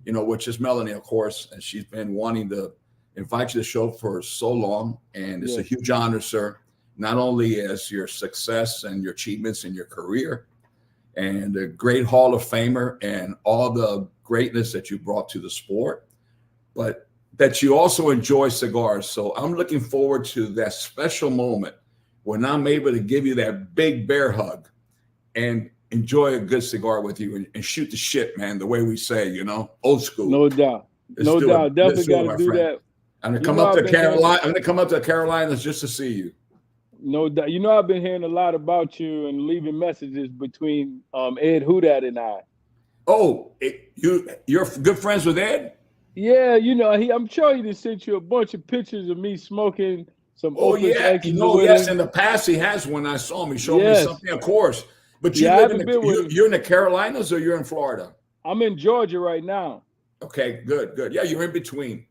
which is Melanie, of course, and she's been wanting to invite you to the show for so long, and it's a huge honor, sir, not only as your success and your achievements in your career and a great Hall of Famer and all the greatness that you brought to the sport, but that you also enjoy cigars. So I'm looking forward to that special moment when I'm able to give you that big bear hug and enjoy a good cigar with you and shoot the shit, man, the way we say, old school. No doubt. No doubt. Definitely got to do that. I'm gonna come up to Carolina. I'm gonna come up to Carolinas just to see you. No doubt. I've been hearing a lot about you and leaving messages between Ed Hudat and I. Oh, you're good friends with Ed? Yeah, I'm sure he just sent you a bunch of pictures of me smoking some Opus X. Yes, in the past he has. When I saw him, he showed me something, of course. But you're in the Carolinas or you're in Florida? I'm in Georgia right now. Okay, good. Yeah, you're in between.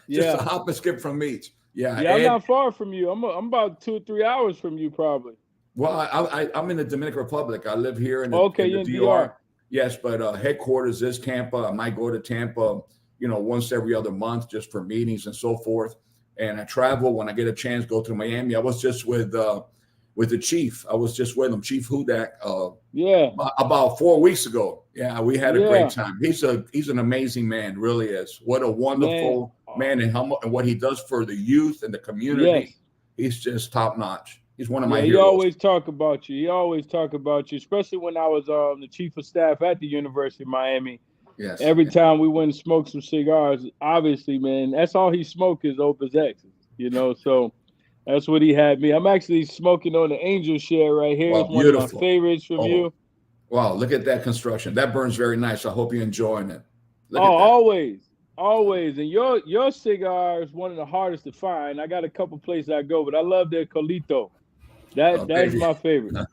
Just a hop and skip from me. Yeah, I'm not far from you. I'm about 2 or 3 hours from you, probably. Well, I'm in the Dominican Republic. I live here in the DR. Yes, but headquarters is Tampa. I might go to Tampa, once every other month just for meetings and so forth. And I travel when I get a chance, go to Miami. I was just with the chief. I was just with him, Chief Hudak, about 4 weeks ago. Yeah, we had a great time. He's an amazing man, really is. What a wonderful man, and what he does for the youth and the community. Yes. He's just top notch. He's one of my heroes. He always talk about you, especially when I was the chief of staff at the University of Miami. Yes. Every time we went and smoked some cigars, obviously, man, that's all he smoked is Opus X, so that's what he had me. I'm actually smoking on the Angel Share right here. Wow, it's one of my favorites from you. Wow, look at that construction. That burns very nice. I hope you're enjoying it. Always. And your cigar is one of the hardest to find. I got a couple places I go, but I love their Colito. That's my favorite.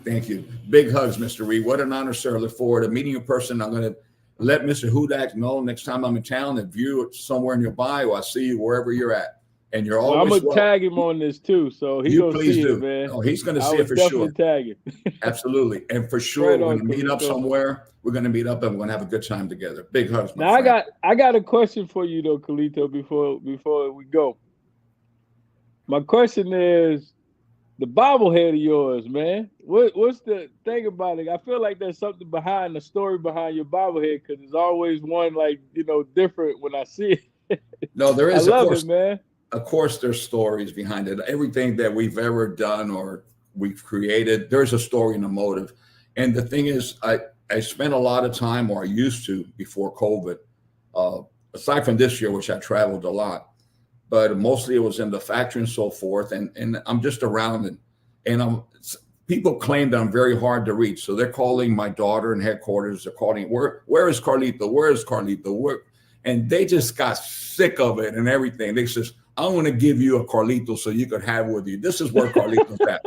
Thank you. Big hugs, Mr. Reed. What an honor, sir. I look forward to meeting you in person. I'm going to let Mr. Hudak know next time I'm in town. If you're somewhere nearby, or I see you wherever you're at, and you're Well, I'm always gonna welcome. tag him on this too, so he You gonna please see it, do. man. Oh, he's going to I see it would for definitely sure. tag him. Absolutely. And for sure, Right we're on, going to meet up Carlito. somewhere. We're going to meet up and we're going to have a good time together. Big hugs, my Now friend. I got a question for you though, Carlito, before we go. My question is the bobblehead of yours, man. What's the thing about it? I feel like there's something behind the story behind your bobblehead because there's always one like different when I see it. No, there I is, of love course. it, man. Of course, there's stories behind it. Everything that we've ever done or we've created, there's a story and a motive. And the thing is, I spent a lot of time, or I used to before COVID, aside from this year, which I traveled a lot, but mostly it was in the factory and so forth. And I'm just around and people claim that I'm very hard to reach. So they're calling my daughter in headquarters. They're calling, where is Carlito? Where is Carlito? And they just got sick of it and everything. They says, I'm going to give you a Carlito so you could have with you. This is where Carlito's at.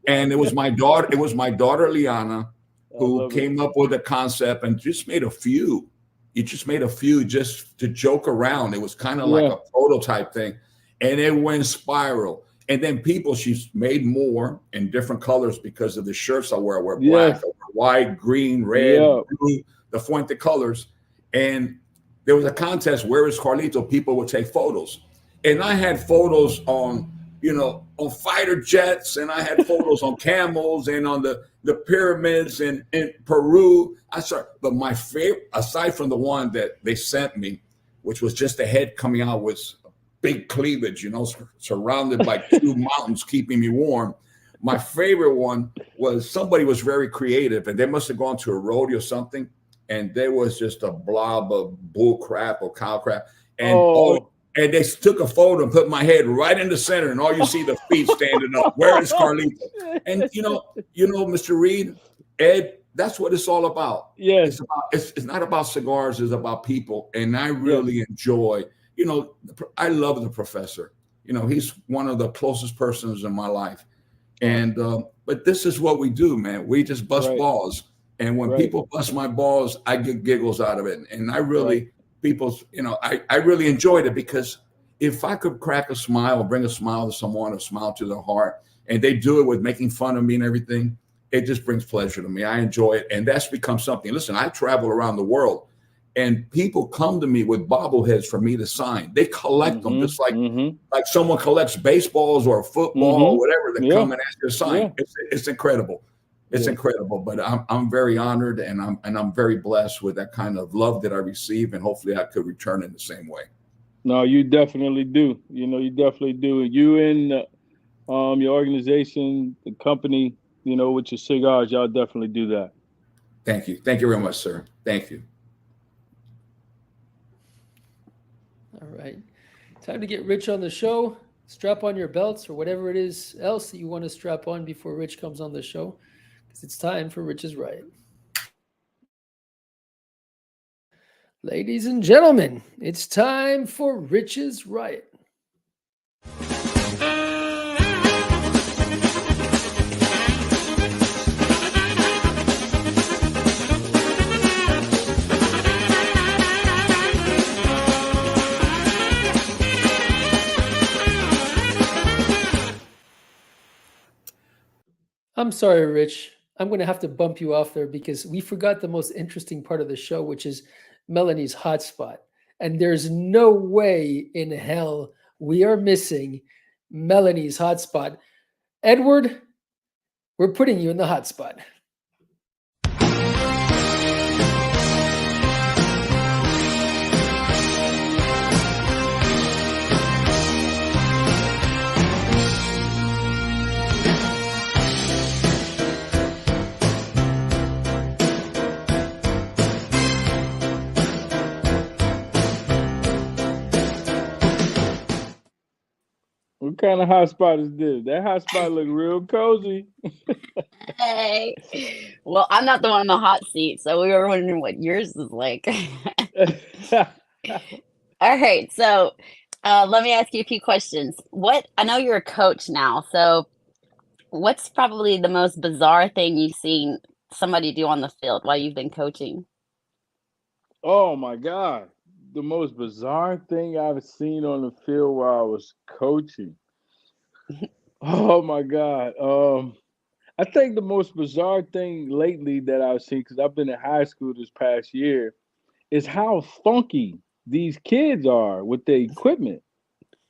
And it was my daughter, Liana, who came up with a concept and just made a few. You just made a few just to joke around. It was kind of like a prototype thing. And it went spiral. And then she's made more in different colors because of the shirts I wear. I wear black, I wear white, green, red, blue, the Fuente colors. And there was a contest, where is Carlito? People would take photos. And I had photos on fighter jets, and I had photos on camels and on the pyramids in Peru. But my favorite, aside from the one that they sent me, which was just the head coming out with big cleavage, surrounded by two mountains keeping me warm. My favorite one was somebody was very creative, and they must have gone to a rodeo or something, and there was just a blob of bull crap or cow crap. And they took a photo and put my head right in the center, and all you see the feet standing up. Where is Carlito? And Mr. Reed, Ed, that's what it's all about. Yes. It's not about cigars, it's about people. And I really enjoy, I love the professor. He's one of the closest persons in my life. And but this is what we do, man. We just bust balls. And when people bust my balls, I get giggles out of it. And I really I really enjoyed it, because if I could crack a smile or bring a smile to someone, a smile to their heart, and they do it with making fun of me and everything, it just brings pleasure to me. I enjoy it. And that's become something. Listen, I travel around the world, and people come to me with bobbleheads for me to sign. They collect them just like someone collects baseballs or football or whatever. They come and ask you to sign. It's incredible. It's incredible, but I'm very honored, and I'm very blessed with that kind of love that I receive, and hopefully I could return in the same way. No, you definitely do. You definitely do. You and your organization, the company, with your cigars, y'all definitely do that. Thank you. Thank you very much, sir. Thank you. All right. Time to get Rich on the show. Strap on your belts or whatever it is else that you want to strap on before Rich comes on the show. It's time for Rich's Riot. Ladies and gentlemen, it's time for Rich's Riot. I'm sorry, Rich. I'm going to have to bump you off there because we forgot the most interesting part of the show, which is Melanie's hotspot. And there's no way in hell we are missing Melanie's hotspot. Edward, we're putting you in the hotspot. What kind of hotspot is this? That hotspot look real cozy. Hey. Well, I'm not the one in the hot seat, so we were wondering what yours is like. All right, so let me ask you a few questions. I know you're a coach now, so what's probably the most bizarre thing you've seen somebody do on the field while you've been coaching? Oh my God. The most bizarre thing I've seen on the field while I was coaching. Oh my God. I think the most bizarre thing lately that I've seen, because I've been in high school this past year, is how funky these kids are with the equipment.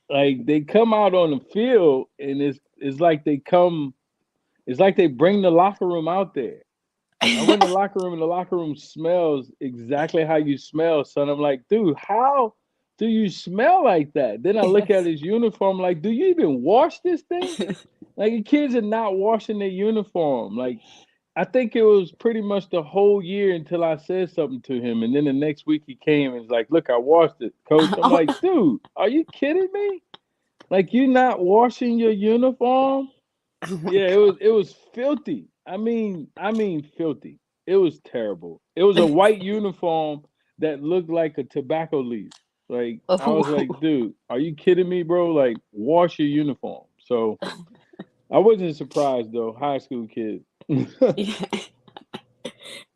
Like they come out on the field and it's like it's like they bring the locker room out there. I went in the locker room and the locker room smells exactly how you smell, son. I'm like, dude, how do you smell like that? Then I look at his uniform, like, do you even wash this thing? Like the kids are not washing their uniform. Like I think it was pretty much the whole year until I said something to him. And then the next week he came and was like, look, I washed it, coach. I'm like, dude, are you kidding me? Like you not washing your uniform? Oh my Yeah, God. it was filthy. I mean filthy. It was terrible. It was a white uniform that looked like a tobacco leaf. Like I was like, dude, are you kidding me, bro? Like wash your uniform. So I wasn't surprised though, high school kid.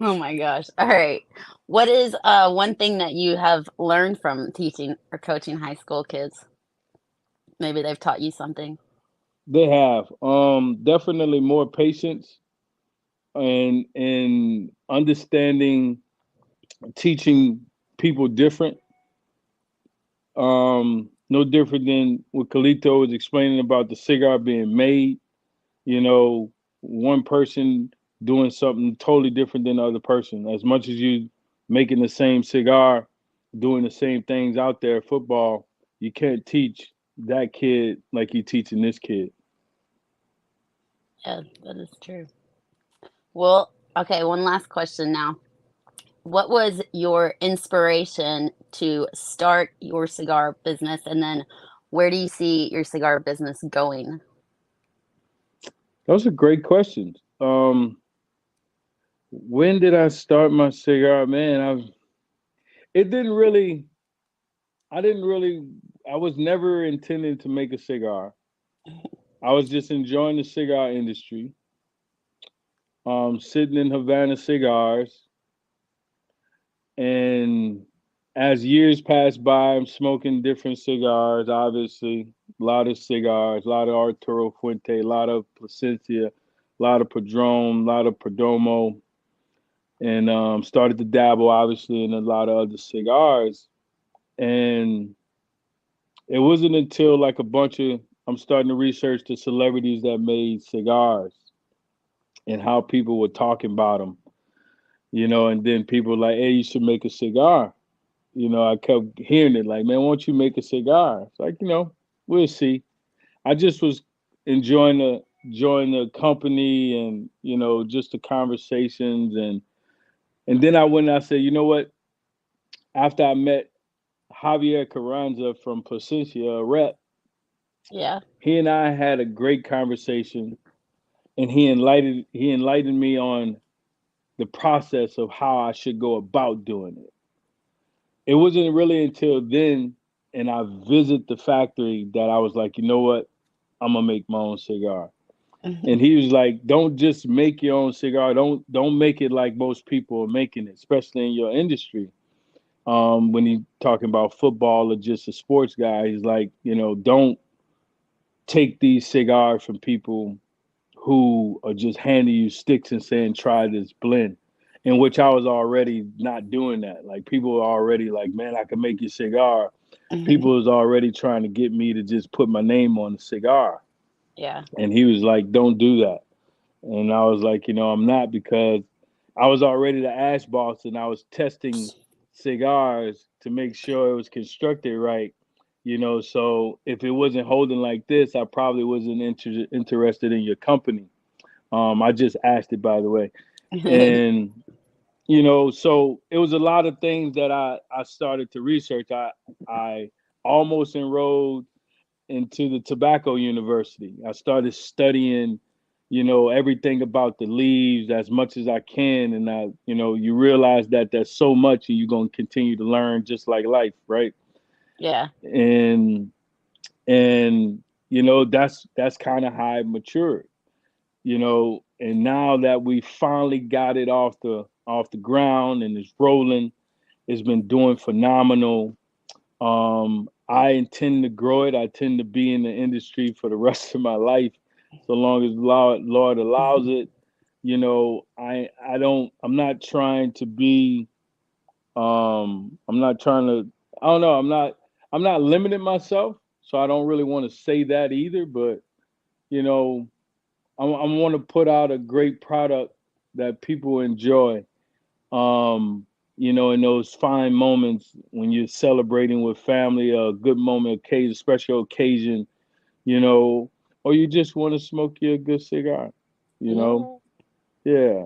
Oh my gosh. All right. What is one thing that you have learned from teaching or coaching high school kids? Maybe they've taught you something. They have definitely more patience and understanding teaching people different. No different than what Kalito was explaining about the cigar being made. You know, one person doing something totally different than the other person. As much as you making the same cigar, doing the same things out there, football, you can't teach that kid like you teaching this kid. Yeah, that is true. Well, okay, one last question now. What was your inspiration to start your cigar business? And then where do you see your cigar business going? Those are great questions. When did I start my cigar? Man, it didn't really I didn't really I was never intending to make a cigar. I was just enjoying the cigar industry. Sitting in Havana cigars, and as years passed by, I'm smoking different cigars. Obviously, a lot of cigars, a lot of Arturo Fuente, a lot of Placencia, a lot of Padron, a lot of Perdomo, and started to dabble obviously in a lot of other cigars. And it wasn't until like a bunch of I'm starting to research the celebrities that made cigars and how people were talking about them, and then people were like, hey, you should make a cigar. I kept hearing it like, man, won't you make a cigar? It's like, we'll see. I just was enjoying the company and just the conversations, and then I went and I said, you know what? After I met Javier Carranza from Placencia, a rep, Yeah. he and I had a great conversation, and he enlightened me on the process of how I should go about doing it. It wasn't really until then, and I visit the factory that I was like, you know what? I'm gonna make my own cigar. And he was like, don't just make your own cigar. Don't make it like most people are making it, especially in your industry. When he talking about football or just a sports guy, he's like, don't take these cigars from people who are just handing you sticks and saying try this blend, in which I was already not doing that. Like people were already like, man, I can make your cigar. People was already trying to get me to just put my name on the cigar. Yeah. And he was like, don't do that. And I was like, I'm not, because I was already the ash boss and I was testing cigars to make sure it was constructed right. So if it wasn't holding like this, I probably wasn't interested in your company. I just asked it, by the way. And, so it was a lot of things that I started to research. I almost enrolled into the tobacco university. I started studying, everything about the leaves as much as I can. And you realize that there's so much and you're going to continue to learn just like life, right? Yeah. And that's kind of how I matured, and now that we finally got it off the ground and it's rolling, It's been doing phenomenal. I intend to grow it. I tend to be in the industry for the rest of my life, so long as Lord allows it. You know, I'm not trying to be. I'm not trying to. I don't know. I'm not limiting myself, so I don't really want to say that either. But you know, I want to put out a great product that people enjoy. You know, in those fine moments when you're celebrating with family, a good moment, occasion, special occasion, you know, or you just want to smoke you a good cigar, you know? Yeah.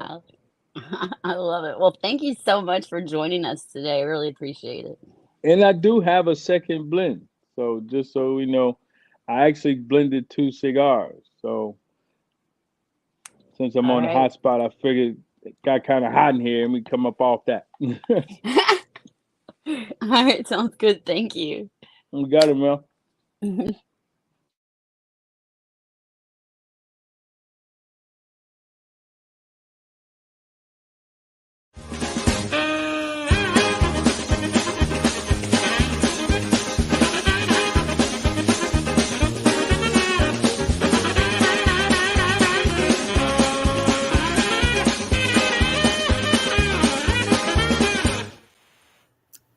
I, I love it. Well, thank you so much for joining us today. I really appreciate it. And I do have a second blend. So just so we know, I actually blended 2 cigars. So since I'm All on the right. hot spot, I figured it got kind of hot in here and we come up off that. All right. Sounds good. Thank you. We got it, Mel.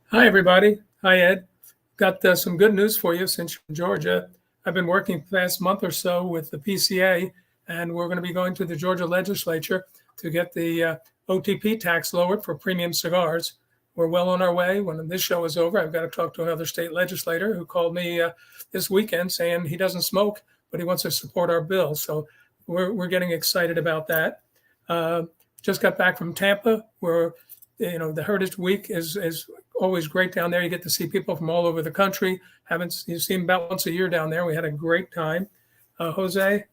Hi, everybody. Hi, Ed. Got some good news for you since you're in Georgia. I've been working the past month or so with the PCA, and we're going to be going to the Georgia legislature to get the OTP tax lowered for premium cigars. We're well on our way. When this show is over, I've got to talk to another state legislator who called me this weekend saying he doesn't smoke, but he wants to support our bill. So we're getting excited about that. Just got back from Tampa, where the Heritage Week is always great down there. You get to see people from all over the country. You see them about once a year down there. We had a great time. Jose,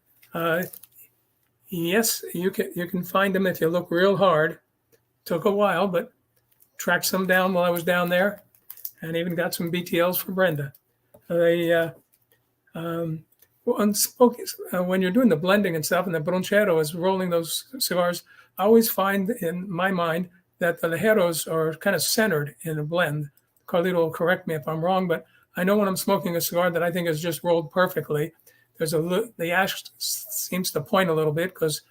yes, you can find them if you look real hard. Took a while, but tracked some down while I was down there, and even got some BTLs for Brenda. They when you're doing the blending and stuff, and the Bronchero is rolling those cigars, I always find in my mind that the Ligeros are kind of centered in a blend. Carlito will correct me if I'm wrong, but I know when I'm smoking a cigar that I think is just rolled perfectly, the ash seems to point a little bit because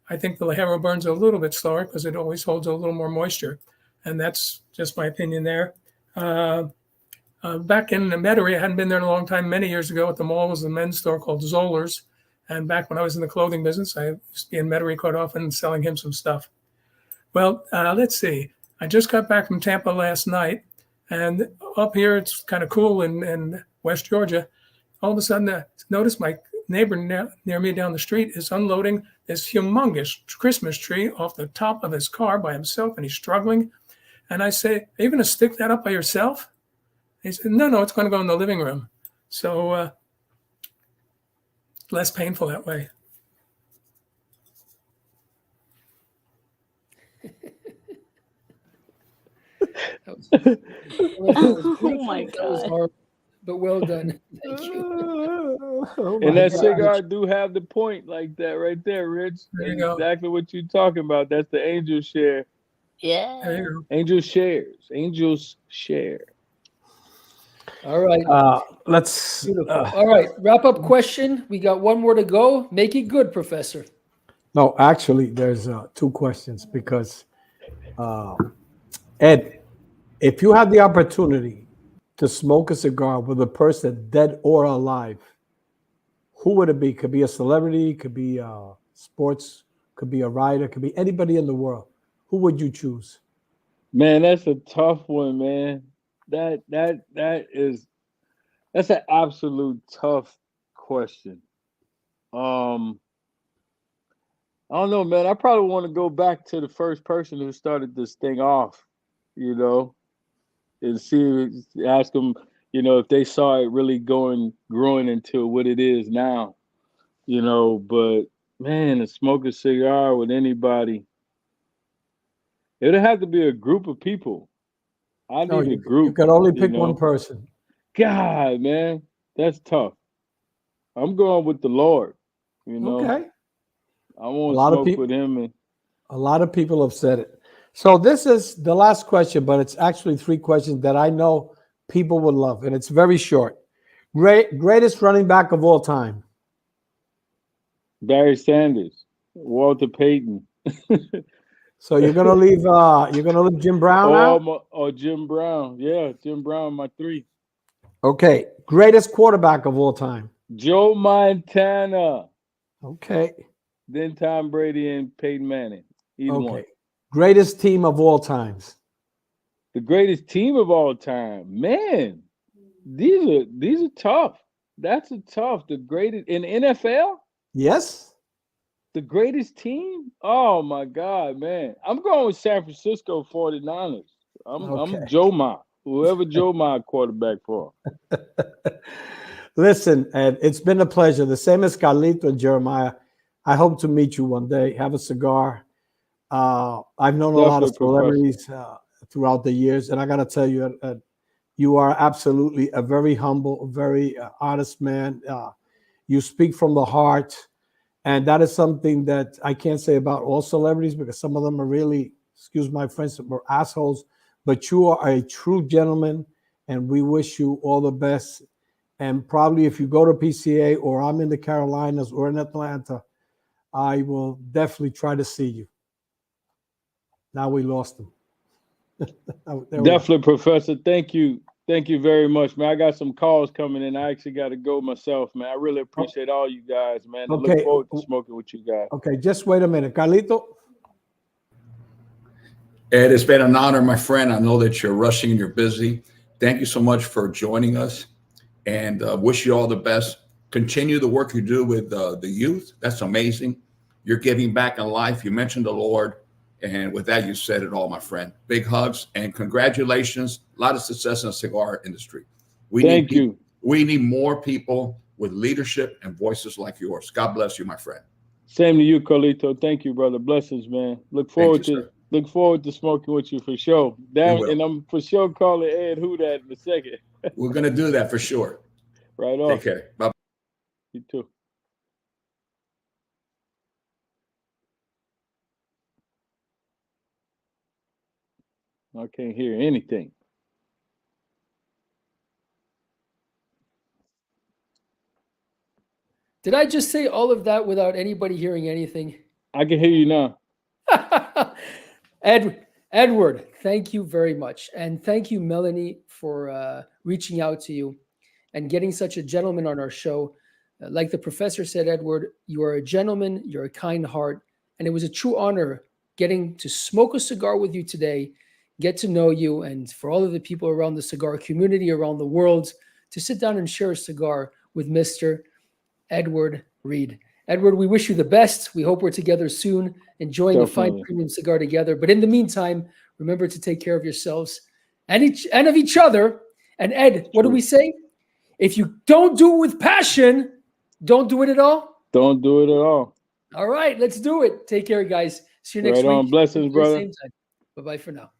I think the Ligero burns a little bit slower because it always holds a little more moisture. And that's just my opinion there. Back in Metairie, I hadn't been there in a long time. Many years ago at the mall was a men's store called Zoller's. And back when I was in the clothing business, I used to be in Metairie quite often selling him some stuff. Well, let's see. I just got back from Tampa last night, and up here it's kind of cool in West Georgia. All of a sudden, I noticed my neighbor near me down the street is unloading this humongous Christmas tree off the top of his car by himself, and he's struggling. And I say, "Are you going to stick that up by yourself?" He said, "No, it's going to go in the living room." So less painful that way. Oh my That was God. hard, but well done. Thank you. Oh And my that God. cigar do have the point like that right there, Rich. There you That's go. exactly what you're talking about. That's the angel share. There Yeah. you go. Angel shares. Angels share. All right. Let's. Beautiful. All right. Wrap up question. We got one more to go. Make it good, Professor. No, actually, there's 2 questions because, Ed, if you had the opportunity to smoke a cigar with a person dead or alive, who would it be? Could be a celebrity, could be sports, could be a writer, could be anybody in the world. Who would you choose? Man, that's a tough one, man. That's an absolute tough question. I don't know, man. I probably want to go back to the first person who started this thing off, you know, and ask them, if they saw it really growing into what it is now, But man, to smoke a cigar with anybody, it would have to be a group of people. I No, need a you group, can only pick one person. God, man, that's tough. I'm going with the Lord, Okay. I won't lot of smoke peop- with him. And A lot of people have said it. So this is the last question, but it's actually 3 questions that I know people would love, and it's very short. Greatest running back of all time. Barry Sanders, Walter Payton, So you're gonna leave Jim Brown out? or Jim Brown. Yeah, Jim Brown, my 3. Okay. Greatest quarterback of all time. Joe Montana, Okay. then Tom Brady and Peyton Manning. Either one. Okay. Greatest team of all times. The greatest team of all time. Man, these are tough. That's a tough. The greatest in NFL? Yes. The greatest team? Oh my God, man. I'm going with San Francisco 49ers. I'm Joe Ma. Whoever Joe Ma quarterback for. Listen, Ed, it's been a pleasure. The same as Carlito and Jeremiah. I hope to meet you one day. Have a cigar. I've known a lot of celebrities throughout the years, and I got to tell you, you are absolutely a very humble, very honest man. You speak from the heart, and that is something that I can't say about all celebrities because some of them are really, excuse my French, are assholes. But you are a true gentleman, and we wish you all the best. And probably if you go to PCA or I'm in the Carolinas or in Atlanta, I will definitely try to see you. Now we lost him. Definitely, Professor. Thank you. Thank you very much, man. I got some calls coming in. I actually got to go myself, man. I really appreciate all you guys, man. I look forward to smoking with you guys. Okay, just wait a minute. Carlito? Ed, it's been an honor, my friend. I know that you're rushing and you're busy. Thank you so much for joining us, and wish you all the best. Continue the work you do with the youth. That's amazing. You're giving back in life. You mentioned the Lord. And with that, you said it all, my friend. Big hugs and congratulations. A lot of success in the cigar industry. Thank you. We need more people with leadership and voices like yours. God bless you, my friend. Same to you, Carlito. Thank you, brother. Blessings, man. Look forward to smoking with you for sure. And I'm for sure calling Ed who that in a second. We're gonna do that for sure. Right on. Take care. Bye. You too. I can't hear anything. Did I just say all of that without anybody hearing anything? I can hear you now. Edward, thank you very much. And thank you, Melanie, for reaching out to you and getting such a gentleman on our show. Like the professor said, Edward, you are a gentleman, you're a kind heart, and it was a true honor getting to smoke a cigar with you today, get to know you, and for all of the people around the cigar community around the world to sit down and share a cigar with Mr. Edward Reed. Edward, we wish you the best. We hope we're together soon, enjoying a fine premium cigar together. But in the meantime, remember to take care of yourselves and of each other. And Ed, what do we say? If you don't do it with passion, don't do it at all. Don't do it at all. All right, let's do it. Take care, guys. See you next week. Right on. Blessings, brother. Same time. Bye-bye for now.